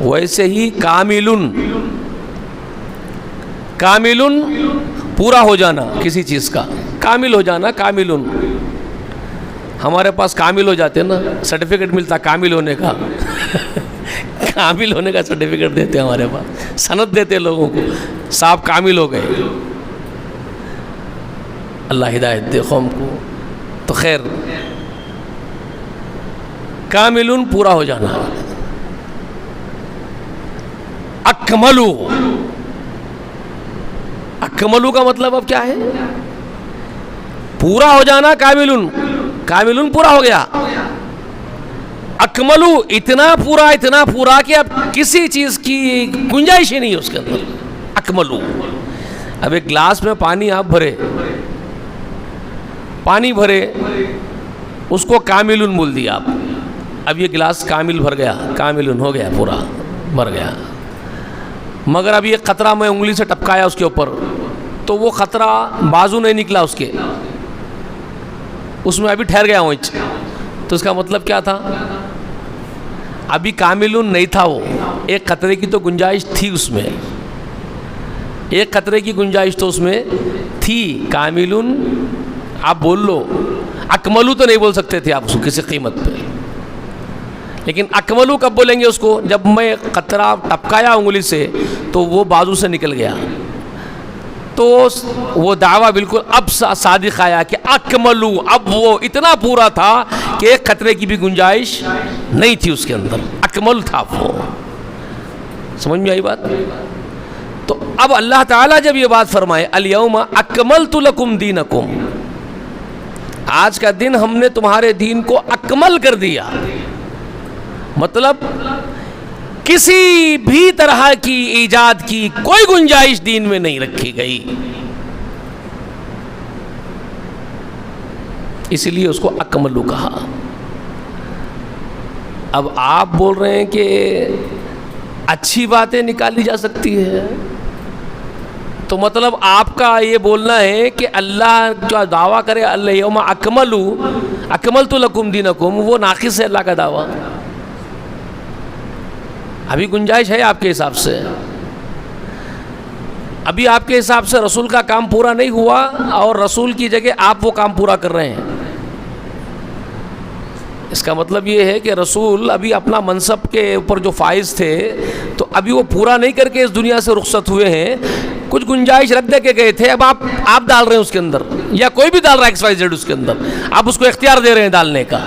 ویسے ہی کاملن، کاملن پورا ہو جانا کسی چیز کا، کامل ہو جانا، کاملن. ہمارے پاس کامل ہو جاتے ہیں نا، سرٹیفکیٹ ملتا کامل ہونے کا کامل ہونے کا سرٹیفکیٹ دیتے ہیں ہمارے پاس، سند دیتے ہیں لوگوں کو، صاحب کامل ہو گئے. اللہ ہدایت دے قوم کو. تو خیر، کاملن پورا ہو جانا. اکملو، اکملو کا مطلب اب کیا ہے؟ پورا ہو جانا. کاملن، کاملن پورا ہو گیا. اکملو اتنا پورا کہ اب کسی چیز کی گنجائش ہی نہیں ہے اس کے اندر. اکملو. اب ایک گلاس میں پانی آپ بھرے، پانی بھرے، اس کو کاملن بول دیا آپ. اب یہ گلاس کامل بھر گیا، کاملن ہو گیا، پورا بھر گیا. مگر اب یہ قطرہ میں انگلی سے ٹپکایا اس کے اوپر، تو وہ قطرہ بازو نہیں نکلا اس کے، اس میں ابھی ٹھہر گیا اونچ. تو اس کا مطلب کیا تھا؟ ابھی کاملن نہیں تھا وہ، ایک قطرے کی تو گنجائش تھی اس میں، ایک قطرے کی گنجائش تو اس میں تھی. کاملن آپ بول لو، اکملو تو نہیں بول سکتے تھے آپ اس کو کسی قیمت پہ، لیکن اکملو کب بولیں گے اس کو؟ جب میں قطرہ ٹپکایا انگلی سے تو وہ بازو سے نکل گیا. تو وہ دعویٰ بالکل اب صادق آیا کہ اکملو، اب وہ اتنا پورا تھا کہ ایک قطرے کی بھی گنجائش نہیں تھی اس کے اندر، اکمل تھا وہ. سمجھ میں آئی بات؟ تو اب اللہ تعالیٰ جب یہ بات فرمائے الیوم اکملت لکم دینکم، آج کا دن ہم نے تمہارے دین کو اکمل کر دیا، مطلب کسی بھی طرح کی ایجاد کی کوئی گنجائش دین میں نہیں رکھی گئی، اسی لیے اس کو اکملو کہا. اب آپ بول رہے ہیں کہ اچھی باتیں نکالی جا سکتی ہے، تو مطلب آپ کا یہ بولنا ہے کہ اللہ جو دعویٰ کرے الیوم اکملت لکم دینکم، وہ ناقص ہے اللہ کا دعویٰ. ابھی گنجائش ہے آپ کے حساب سے، ابھی آپ کے حساب سے رسول کا کام پورا نہیں ہوا، اور رسول کی جگہ آپ وہ کام پورا کر رہے ہیں. اس کا مطلب یہ ہے کہ رسول ابھی اپنا منصب کے اوپر جو فائز تھے تو ابھی وہ پورا نہیں کر کے اس دنیا سے رخصت ہوئے ہیں، کچھ گنجائش رکھ دے کے گئے تھے، اب آپ ڈال رہے ہیں اس کے اندر، یا کوئی بھی ڈال رہا ہے ایکس وائی زیڈ اس کے اندر، آپ اس کو اختیار دے رہے ہیں ڈالنے کا،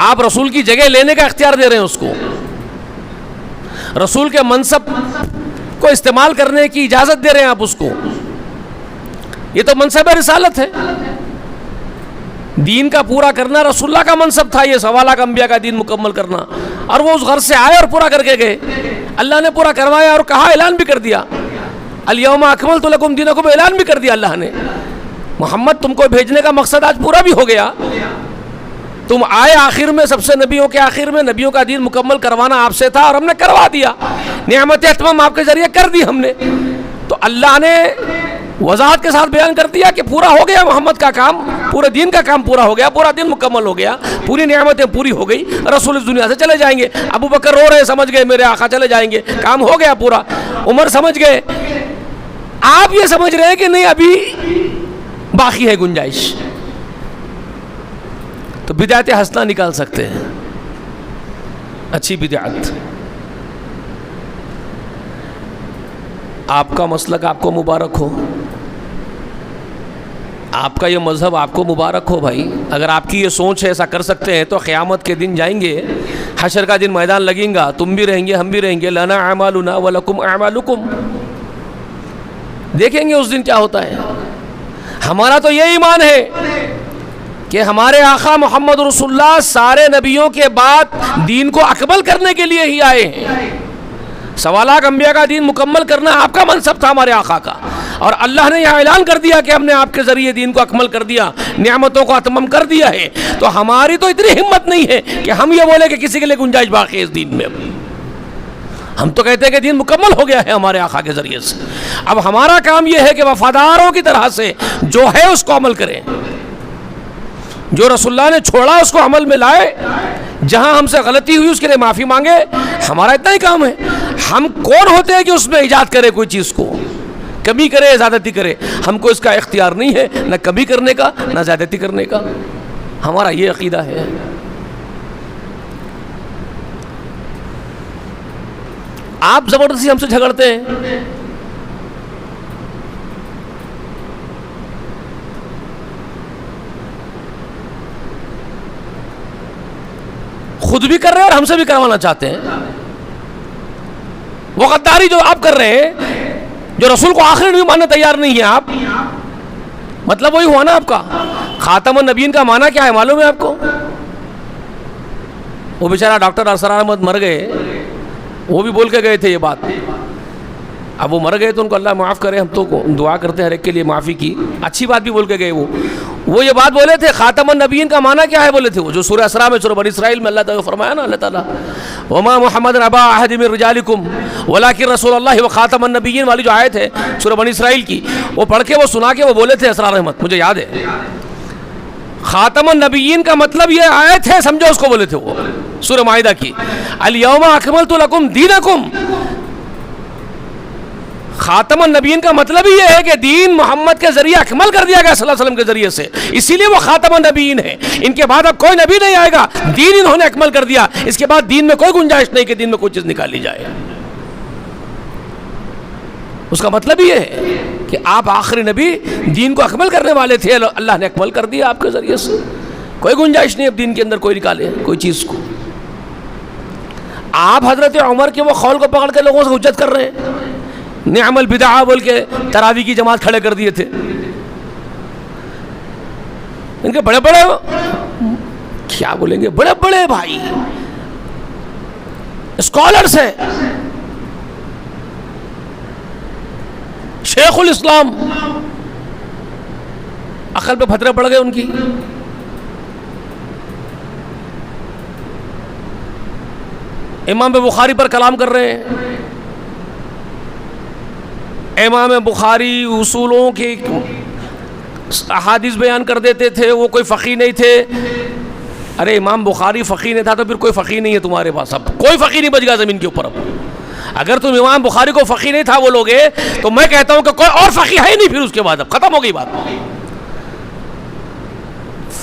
آپ رسول کی جگہ لینے کا اختیار دے رہے ہیں اس کو، رسول کے منصب کو استعمال کرنے کی اجازت دے رہے ہیں آپ اس کو. یہ تو منصب رسالت ہے، دین کا پورا کرنا رسول اللہ کا منصب تھا، یہ سوا لاکھ انبیاء کا دین مکمل کرنا، اور وہ اس گھر سے آئے اور پورا کر کے گئے. اللہ نے پورا کروایا اور کہا، اعلان بھی کر دیا، الیوم اکملت لکم دینکم، اعلان بھی کر دیا اللہ نے. محمد تم کو بھیجنے کا مقصد آج پورا بھی ہو گیا، تم آئے آخر میں، سب سے نبیوں کے آخر میں، نبیوں کا دین مکمل کروانا آپ سے تھا اور ہم نے کروا دیا، نعمت اتمام آپ کے ذریعے کر دی ہم نے. تو اللہ نے وضاحت کے ساتھ بیان کر دیا کہ پورا ہو گیا محمد کا کام، پورے دین کا کام پورا ہو گیا، پورا دین مکمل ہو گیا، پوری نعمتیں پوری ہو گئی، رسول اس دنیا سے چلے جائیں گے. ابو بکر رو رہے، سمجھ گئے میرے آقا چلے جائیں گے، کام ہو گیا پورا. عمر سمجھ گئے. آپ یہ سمجھ رہے ہیں کہ نہیں ابھی باقی ہے گنجائش، تو بدعت حسنہ نکال سکتے ہیں، اچھی بدعت. آپ کا مسلک آپ کو مبارک ہو، آپ کا یہ مذہب آپ کو مبارک ہو بھائی. اگر آپ کی یہ سوچ ہے ایسا کر سکتے ہیں تو قیامت کے دن جائیں گے، حشر کا دن میدان لگیں گا، تم بھی رہیں گے ہم بھی رہیں گے، لنا اعمالنا ولکم اعمالکم، دیکھیں گے اس دن کیا ہوتا ہے. ہمارا تو یہ ایمان ہے کہ ہمارے آقا محمد رسول اللہ سارے نبیوں کے بعد دین کو اکمل کرنے کے لیے ہی آئے ہیں. سوا لاکھ انبیاء کا دین مکمل کرنا آپ کا منصب تھا ہمارے آقا کا, اور اللہ نے یہاں اعلان کر دیا کہ ہم نے آپ کے ذریعے دین کو اکمل کر دیا, نعمتوں کو اتمام کر دیا ہے. تو ہماری تو اتنی ہمت نہیں ہے کہ ہم یہ بولے کہ کسی کے لیے گنجائش باقی ہے اس دین میں. ہم تو کہتے ہیں کہ دین مکمل ہو گیا ہے ہمارے آقا کے ذریعے سے. اب ہمارا کام یہ ہے کہ وفاداروں کی طرح سے جو ہے اس کو عمل کریں, جو رسول اللہ نے چھوڑا اس کو عمل میں لائے, جہاں ہم سے غلطی ہوئی اس کے لیے معافی مانگے. ہمارا اتنا ہی کام ہے. ہم کون ہوتے ہیں کہ اس میں ایجاد کرے کوئی چیز کو, کمی کرے زیادتی کرے؟ ہم کو اس کا اختیار نہیں ہے, نہ کمی کرنے کا نہ زیادتی کرنے کا. ہمارا یہ عقیدہ ہے. آپ زبردستی ہم سے جھگڑتے ہیں. خود بھی کر رہے ہیں اور ہم سے بھی کروانا چاہتے ہیں. وہ غداری جو آپ کر رہے ہیں, جو رسول کو آخری نبی ماننے تیار نہیں ہے آپ, مطلب وہی ہوا نا آپ کا. خاتم النبیین کا معنی کیا ہے معلوم ہے آپ کو؟ وہ بیچارہ ڈاکٹر اسرار احمد مر گئے, وہ بھی بول کے گئے تھے یہ بات. اب وہ مر گئے تو ان کو اللہ معاف کرے, ہم تو دعا کرتے ہیں ہر ایک کے لیے معافی کی. اچھی بات بھی بول کے گئے. وہ یہ بات بولے تھے خاتم النبیین کا معنی کیا ہے بولے تھے, وہ جو سورہ اسراء میں, سورہ بنی اسرائیل میں اللہ تعالیٰ نے فرمایا نا, اللہ تعالیٰ وما محمد ابا احد من رجالکم ولکن رسول اللہ وخاتم النبیین والی جو آیت ہے سورہ بنی اسرائیل کی, وہ پڑھ کے وہ سنا کے وہ بولے تھے اسرار احمد, مجھے یاد ہے. خاتم النبیین کا مطلب یہ آیت ہے, سمجھو اس کو بولے تھے وہ سورہ مائدہ کی, الیوم اکملت لکم دینکم. خاتم النبیین کا مطلب ہی یہ ہے کہ دین محمد کے ذریعے اکمل کر دیا گیا صلی اللہ علیہ وسلم کے ذریعے سے, اسی لیے وہ خاتم النبیین ہے. ان کے بعد اب کوئی نبی نہیں آئے گا, دین انہوں نے اکمل کر دیا. اس کے بعد دین میں کوئی گنجائش نہیں کہ دین میں کوئی چیز نکالی جائے. اس کا مطلب یہ ہے کہ آپ آخری نبی دین کو اکمل کرنے والے تھے, اللہ نے اکمل کر دیا آپ کے ذریعے سے. کوئی گنجائش نہیں اب دین کے اندر کوئی نکالے کوئی چیز کو. آپ حضرت عمر کے وہ قول کو پکڑ کے لوگوں سے حجت کر رہے ہیں, نعم البدعہ بول کے تراویح کی جماعت کھڑے کر دیے تھے. ان کے بڑے بڑے کیا بولیں گے, بڑے بڑے بھائی اسکالرز ہیں, شیخ الاسلام, عقل پہ پھترے پڑ گئے ان کی. امام بخاری پر کلام کر رہے ہیں. امام بخاری اصولوں کے احادیث بیان کر دیتے تھے, وہ کوئی فقیہ نہیں تھے. ارے امام بخاری فقیہ نہیں تھا تو پھر کوئی فقیہ نہیں ہے تمہارے پاس, اب کوئی فقیہ نہیں بچ گیا زمین کے اوپر. اب اگر تم امام بخاری کو فقیہ نہیں تھا وہ لوگ, تو میں کہتا ہوں کہ کوئی اور فقیہ ہے نہیں پھر اس کے بعد. اب ختم ہو گئی بات.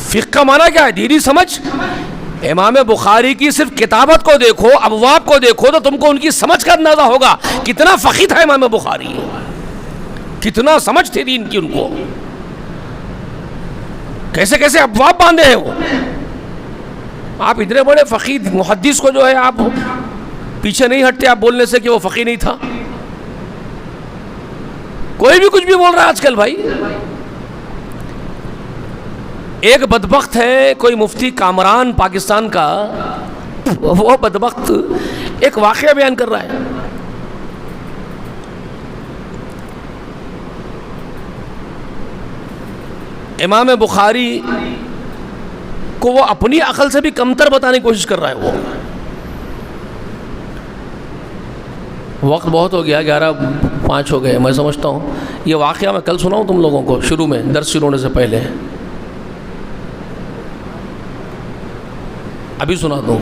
فقہ کا معنی کیا ہے؟ دینی سمجھ. امام بخاری کی صرف کتابت کو دیکھو, ابواب کو دیکھو, تو تم کو ان کی سمجھ کا اندازہ ہوگا کتنا فقیہ تھا امام بخاری, کتنا سمجھ تھی دین کی ان کو, کیسے کیسے ابواب باندھے ہیں وہ. آپ اتنے بڑے فقیہ محدث کو جو ہے آپ پیچھے نہیں ہٹتے آپ بولنے سے کہ وہ فقیہ نہیں تھا. کوئی بھی کچھ بھی بول رہا ہے آج کل بھائی. ایک بدبخت ہے کوئی مفتی کامران پاکستان کا, وہ بدبخت ایک واقعہ بیان کر رہا ہے. امام بخاری کو وہ اپنی عقل سے بھی کمتر بتانے کی کوشش کر رہا ہے. وہ وقت بہت ہو گیا, 11:05 ہو گئے. میں سمجھتا ہوں یہ واقعہ میں کل سناؤں تم لوگوں کو شروع میں, درس شروع ہونے سے پہلے. ابھی سنا دوں.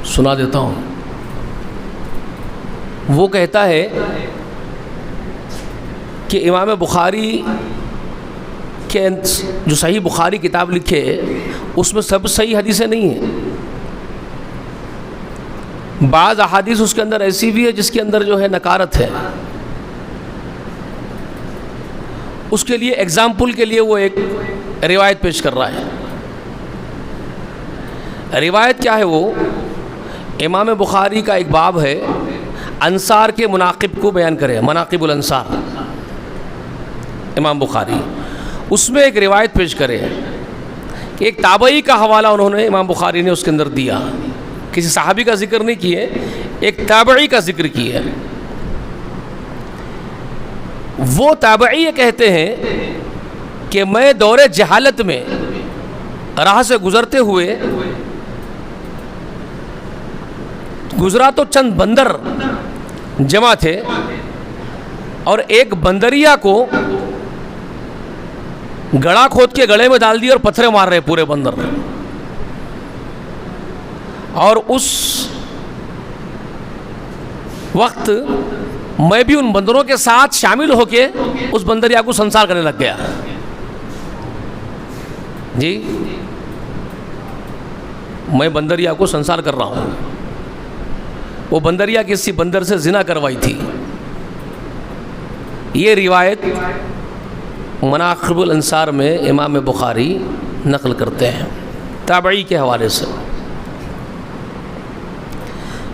سنا دیتا ہوں. وہ کہتا ہے کہ امام بخاری کے جو صحیح بخاری کتاب لکھے اس میں سب صحیح حدیثیں نہیں ہیں. بعض احادیث اس کے اندر ایسی بھی ہے جس کے اندر جو ہے نکارت ہے. اس کے لیے ایگزامپل کے لیے وہ ایک روایت پیش کر رہا ہے. روایت کیا ہے؟ وہ امام بخاری کا ایک باب ہے, انصار کے مناقب کو بیان کرے، مناقب الانصار امام بخاری، اس میں ایک روایت پیش کرے کہ ایک تابعی کا حوالہ انہوں نے امام بخاری نے اس کے اندر دیا، کسی صحابی کا ذکر نہیں کیے، ایک تابعی کا ذکر کیا. وہ تابعی یہ کہتے ہیں کہ میں دور جہالت میں راہ سے گزرتے ہوئے گزرا تو چند بندر جمع تھے، اور ایک بندریا کو گڑا کھود کے گڑے میں ڈال دی اور پتھرے مار رہے پورے بندر، اور اس وقت میں بھی ان بندروں کے ساتھ شامل ہو کے اس بندریا کو سنسار کرنے لگ گیا. جی میں بندریا کو سنسار کر رہا ہوں. وہ بندریا کسی بندر سے زنا کروائی تھی. یہ روایت مناقب الانصار میں امام بخاری نقل کرتے ہیں تابعی کے حوالے سے.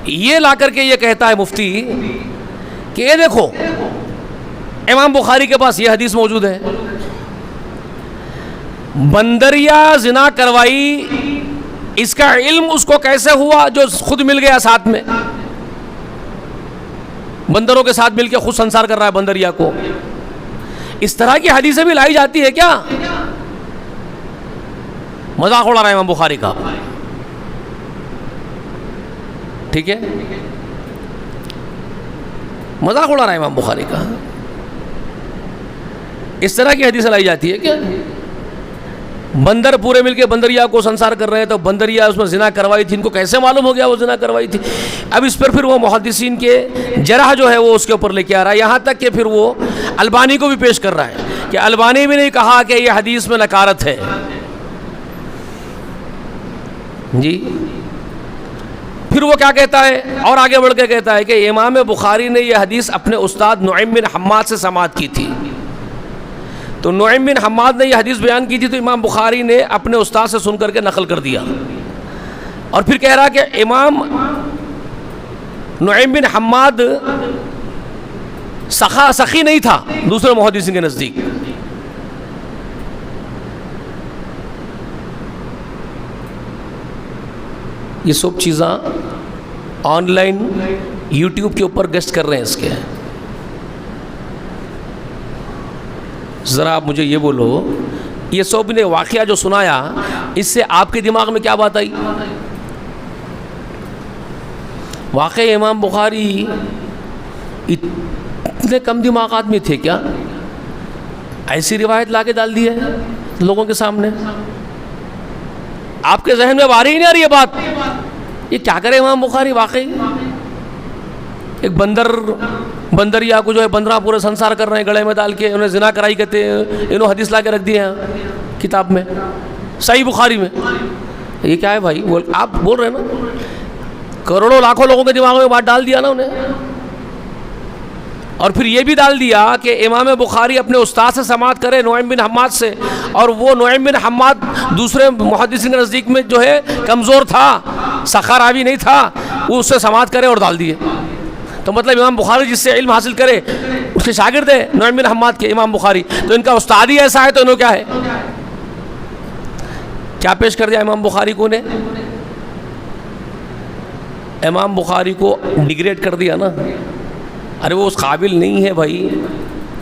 یہ لا کر کے یہ کہتا ہے مفتی کہ یہ دیکھو امام بخاری کے پاس یہ حدیث موجود ہے، بندریا زنا کروائی، اس کا علم اس کو کیسے ہوا جو خود مل گیا ساتھ میں، بندروں کے ساتھ مل کے خود سنسار کر رہا ہے بندریا کو. اس طرح کی حدیثیں بھی لائی جاتی ہے کیا؟ مذاق اڑا رہا ہے امام بخاری کا. ٹھیک ہے، مذاق اڑا رہا ہے امام بخاری کا. اس طرح کی حدیثیں لائی جاتی ہے کیا؟ بندر پورے مل کے بندریا کو سنسار کر رہے ہیں، تو بندریا اس میں زنا کروائی تھی، ان کو کیسے معلوم ہو گیا وہ زنا کروائی تھی؟ اب اس پر پھر وہ محدثین کے جرح جو ہے وہ اس کے اوپر لے کے آ رہا ہے، یہاں تک کہ پھر وہ البانی کو بھی پیش کر رہا ہے کہ البانی بھی نہیں کہا کہ یہ حدیث میں نکارت ہے. جی پھر وہ کیا کہتا ہے اور آگے بڑھ کے کہتا ہے کہ امام بخاری نے یہ حدیث اپنے استاد نعیم بن حماد سے سماعت کی تھی. تو نعیم بن حماد نے یہ حدیث بیان کی تھی، تو امام بخاری نے اپنے استاد سے سن کر کے نقل کر دیا. اور پھر کہہ رہا کہ امام نعیم بن حماد سخی نہیں تھا دوسرے محدثین کے نزدیک. یہ سب چیزاں آن لائن یوٹیوب کے اوپر گیسٹ کر رہے ہیں اس کے. ذرا آپ مجھے یہ بولو، یہ سب نے واقعہ جو سنایا اس سے آپ کے دماغ میں کیا بات آئی؟ واقعی امام بخاری اتنے کم دماغ آدمی تھے کیا؟ ایسی روایت لا کے ڈال دی ہے لوگوں کے سامنے. آپ کے ذہن میں آ رہی نہیں آ رہی یہ بات؟ یہ کیا کرے امام بخاری؟ واقعی ایک بندریا کو جو ہے بندرہ پورے سنسار کر رہے ہیں گڑے میں ڈال کے، انہیں زنا کرائی کہتے ہیں، انہوں حدیث لا کے رکھ دیے ہیں کتاب میں، صحیح بخاری میں. یہ کیا ہے بھائی؟ آپ بول رہے ہیں نا کروڑوں لاکھوں لوگوں کے دماغوں میں بات ڈال دیا نا انہیں. اور پھر یہ بھی ڈال دیا کہ امام بخاری اپنے استاد سے سماعت کرے نعیم بن حماد سے، اور وہ نعیم بن حماد دوسرے محدثین کے نزدیک میں جو ہے کمزور تھا، سخا راوی نہیں تھا، وہ اس سے سماعت کرے اور ڈال دیے. تو مطلب امام بخاری جس سے علم حاصل کرے اس کے شاگرد ہے نعیم بن حماد کے امام بخاری، تو ان کا استاد ہی ایسا ہے تو انہوں کیا ہے؟ کیا پیش کر دیا امام بخاری کو نے؟ امام بخاری کو ڈیگریڈ کر دیا نا. ارے وہ اس قابل نہیں ہے بھائی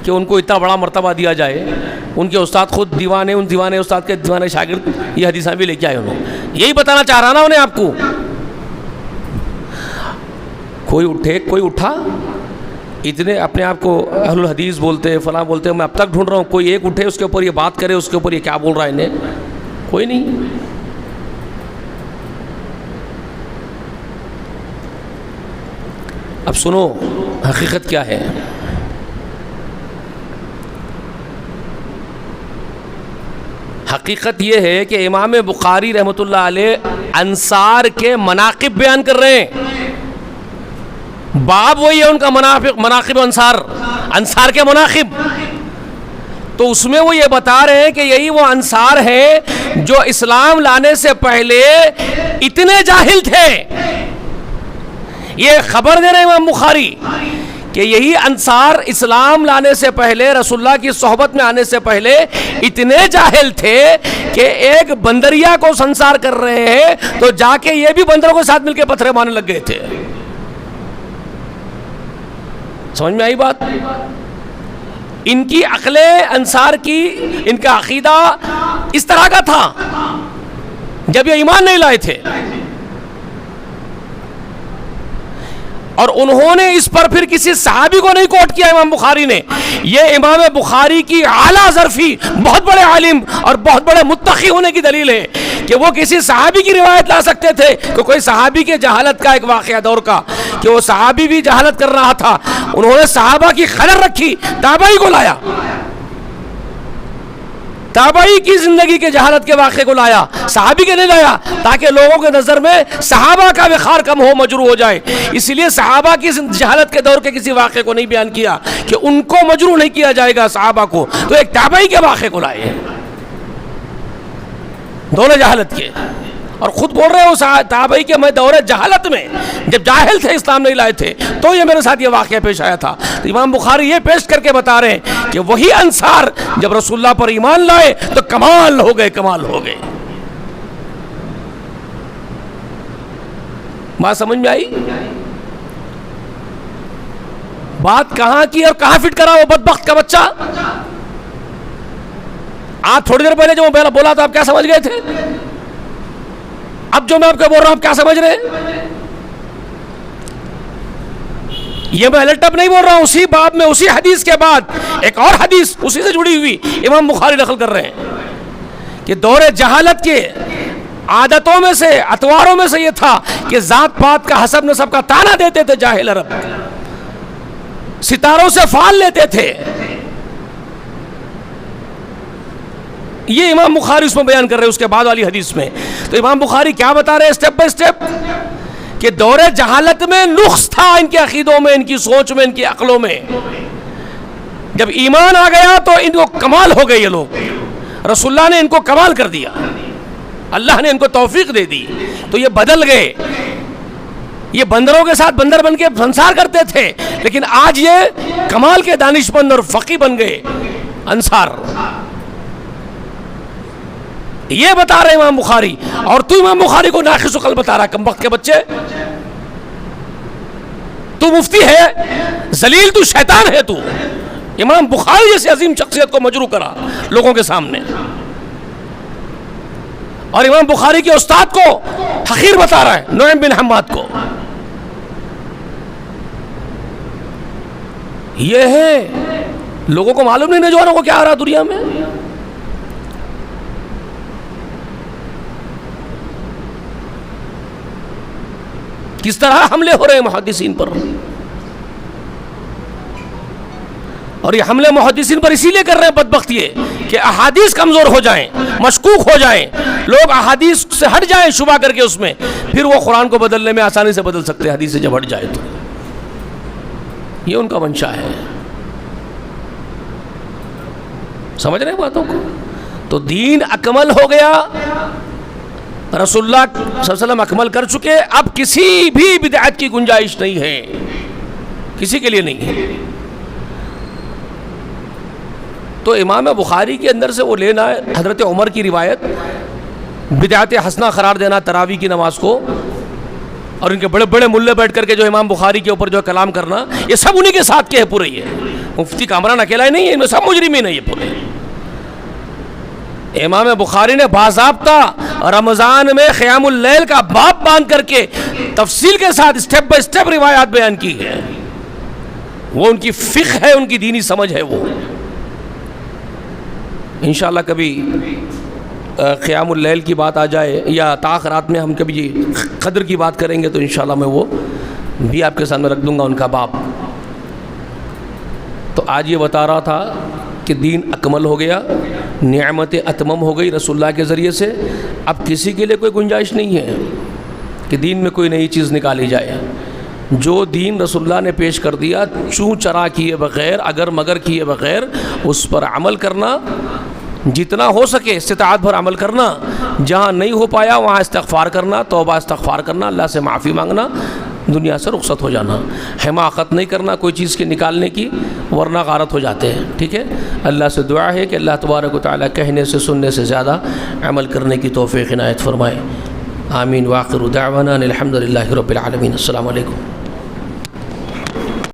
کہ ان کو اتنا بڑا مرتبہ دیا جائے. ان کے استاد خود دیوانے، ان دیوانے استاد کے دیوانے شاگرد یہ حدیثیں بھی لے کے آئے. انہوں یہی بتانا چاہ رہا نا انہیں آپ کو. کوئی اٹھا اتنے اپنے آپ کو اہل الحدیث بولتے ہیں، فلاں بولتے ہیں، میں اب تک ڈھونڈ رہا ہوں کوئی ایک اٹھے اس کے اوپر یہ بات کرے، اس کے اوپر یہ کیا بول رہا ہے انہیں. کوئی نہیں. اب سنو حقیقت کیا ہے. حقیقت یہ ہے کہ امام بخاری رحمۃ اللہ علیہ انصار کے مناقب بیان کر رہے ہیں. باب وہی ہے ان کا مناقب انصار کے مناقب. تو اس میں وہ یہ بتا رہے ہیں کہ یہی وہ انصار ہیں جو اسلام لانے سے پہلے اتنے جاہل تھے، یہ خبر دے رہے امام بخاری کہ یہی انصار اسلام لانے سے پہلے، رسول اللہ کی صحبت میں آنے سے پہلے اتنے جاہل تھے کہ ایک بندریا کو سنسار کر رہے ہیں تو جا کے یہ بھی بندروں کے ساتھ مل کے پتھرے مارنے لگ گئے تھے. سمجھ میں آئی بات؟ ان کی عقلیں انصار کی، ان کا عقیدہ اس طرح کا تھا جب یہ ایمان نہیں لائے تھے، اور انہوں نے اس پر پھر کسی صحابی کو نہیں کوٹ کیا امام بخاری نے. یہ امام بخاری کی اعلیٰ ظرفی، بہت بڑے عالم اور بہت بڑے متقی ہونے کی دلیل ہے کہ وہ کسی صحابی کی روایت لا سکتے تھے کہ کوئی صحابی کے جہالت کا ایک واقعہ دور کا، کہ وہ صحابی بھی جہالت کر رہا تھا، انہوں نے صحابہ کی خبر رکھی، تابعی کو لایا، تابعی کی زندگی کے جہالت کے واقعے کو لایا، صحابی کے نہیں لایا، تاکہ لوگوں کے نظر میں صحابہ کا وقار کم ہو، مجروح ہو جائے. اس لیے صحابہ کی جہالت کے دور کے کسی واقعے کو نہیں بیان کیا کہ ان کو مجروح نہیں کیا جائے گا صحابہ کو، تو ایک تابعی کے واقعے کو لائے دور جہالت کے. اور خود بول رہے ہو تابعی کے میں دور جہالت میں جب جاہل تھے، اسلام نہیں لائے تھے، تو یہ میرے ساتھ یہ واقعہ پیش آیا تھا. تو امام بخاری یہ پیش کر کے بتا رہے ہیں کہ وہی انصار جب رسول اللہ پر ایمان لائے تو کمال ہو گئے، کمال ہو گئے. بات سمجھ میں آئی؟ بات کہاں کی اور کہاں فٹ کرا وہ بدبخت کا بچہ؟ آپ تھوڑی دیر پہلے جو میں بولا تھا آپ کیا سمجھ گئے تھے؟ اب جو میں آپ کو بول رہا ہوں آپ کیا سمجھ رہے ہیں؟ یہ میں الٹ اپ نہیں بول رہا ہوں، اسی باب میں اسی حدیث کے بعد ایک اور حدیث اسی سے جڑی ہوئی امام بخاری نقل کر رہے ہیں کہ دور جہالت کے عادتوں میں سے، اطواروں میں سے یہ تھا کہ ذات پات کا، حسب نسب کا تانا دیتے تھے جاہل عرب، ستاروں سے فال لیتے تھے. یہ امام بخاری اس میں بیان کر رہے ہیں اس کے بعد والی حدیث میں. تو امام بخاری کیا بتا رہے ہیں اسٹیپ بائی اسٹیپ؟ کہ دور جہالت میں نقص تھا ان کے عقیدوں میں، ان کی سوچ میں، ان کی عقلوں میں. جب ایمان آ گیا تو ان کو کمال ہو گئے. یہ لوگ رسول اللہ نے ان کو کمال کر دیا، اللہ نے ان کو توفیق دے دی، تو یہ بدل گئے. یہ بندروں کے ساتھ بندر بن کے سنسار کرتے تھے، لیکن آج یہ کمال کے دانشمند اور فقی بن گئے انصار. یہ بتا رہے امام بخاری، اور تو امام بخاری کو ناقص عقل بتا رہا، کمبخت کے بچے. تو مفتی ہے ذلیل، تو شیطان ہے. تو امام بخاری جیسے عظیم شخصیت کو مجروح کرا لوگوں کے سامنے، اور امام بخاری کے استاد کو حقیر بتا رہا ہے، نعیم بن حماد کو. یہ ہے لوگوں کو معلوم نہیں نوجوانوں کو کیا آ رہا دنیا میں. کس طرح حملے ہو رہے ہیں محدثین پر. اور یہ حملے محدثین پر اسی لیے کر رہے ہیں بدبخت یہ کہ احادیث کمزور ہو جائیں، مشکوک ہو جائیں، لوگ احادیث سے ہٹ جائیں شبہ کر کے اس میں، پھر وہ قرآن کو بدلنے میں آسانی سے بدل سکتے ہیں حدیث سے جب ہٹ جائے تو. یہ ان کا منشا ہے. سمجھ رہے ہیں باتوں کو؟ تو دین اکمل ہو گیا، رسول اللہ صلی اللہ علیہ وسلم اکمل کر چکے، اب کسی بھی بدعت کی گنجائش نہیں ہے، کسی کے لیے نہیں ہے. تو امام بخاری کے اندر سے وہ لینا ہے حضرت عمر کی روایت، بدعت حسنہ قرار دینا تراویح کی نماز کو، اور ان کے بڑے بڑے ملے بیٹھ کر کے جو امام بخاری کے اوپر جو کلام کرنا، یہ سب انہی کے ساتھ کے ہے پورے. یہ مفتی کامران اکیلا ہی نہیں ہے، ان میں سب مجرمین ہیں یہ پورے. امام بخاری نے باضابطہ رمضان میں قیام اللیل کا باب باندھ کر کے تفصیل کے ساتھ اسٹیپ بائی اسٹیپ روایات بیان کی ہے. وہ ان کی فقہ ہے، ان کی دینی سمجھ ہے. وہ انشاءاللہ کبھی قیام اللیل کی بات آ جائے یا تاخرات میں ہم کبھی قدر کی بات کریں گے تو انشاءاللہ میں وہ بھی آپ کے سامنے رکھ دوں گا ان کا باب. تو آج یہ بتا رہا تھا کہ دین اکمل ہو گیا، نعمت اتمم ہو گئی رسول اللہ کے ذریعے سے. اب کسی کے لیے کوئی گنجائش نہیں ہے کہ دین میں کوئی نئی چیز نکالی جائے. جو دین رسول اللہ نے پیش کر دیا، چوں چرا کیے بغیر، اگر مگر کیے بغیر اس پر عمل کرنا، جتنا ہو سکے استطاعت بھر عمل کرنا، جہاں نہیں ہو پایا وہاں استغفار کرنا، توبہ استغفار کرنا، اللہ سے معافی مانگنا، دنیا سے رخصت ہو جانا، حماقت نہیں کرنا کوئی چیز کے نکالنے کی، ورنہ غارت ہو جاتے ہیں. ٹھیک ہے، اللہ سے دعا ہے کہ اللہ تبارک و تعالیٰ کہنے سے سننے سے زیادہ عمل کرنے کی توفیق عنایت فرمائے. آمین. وآخر دعوانا الحمد للہ رب العالمین. السلام علیکم.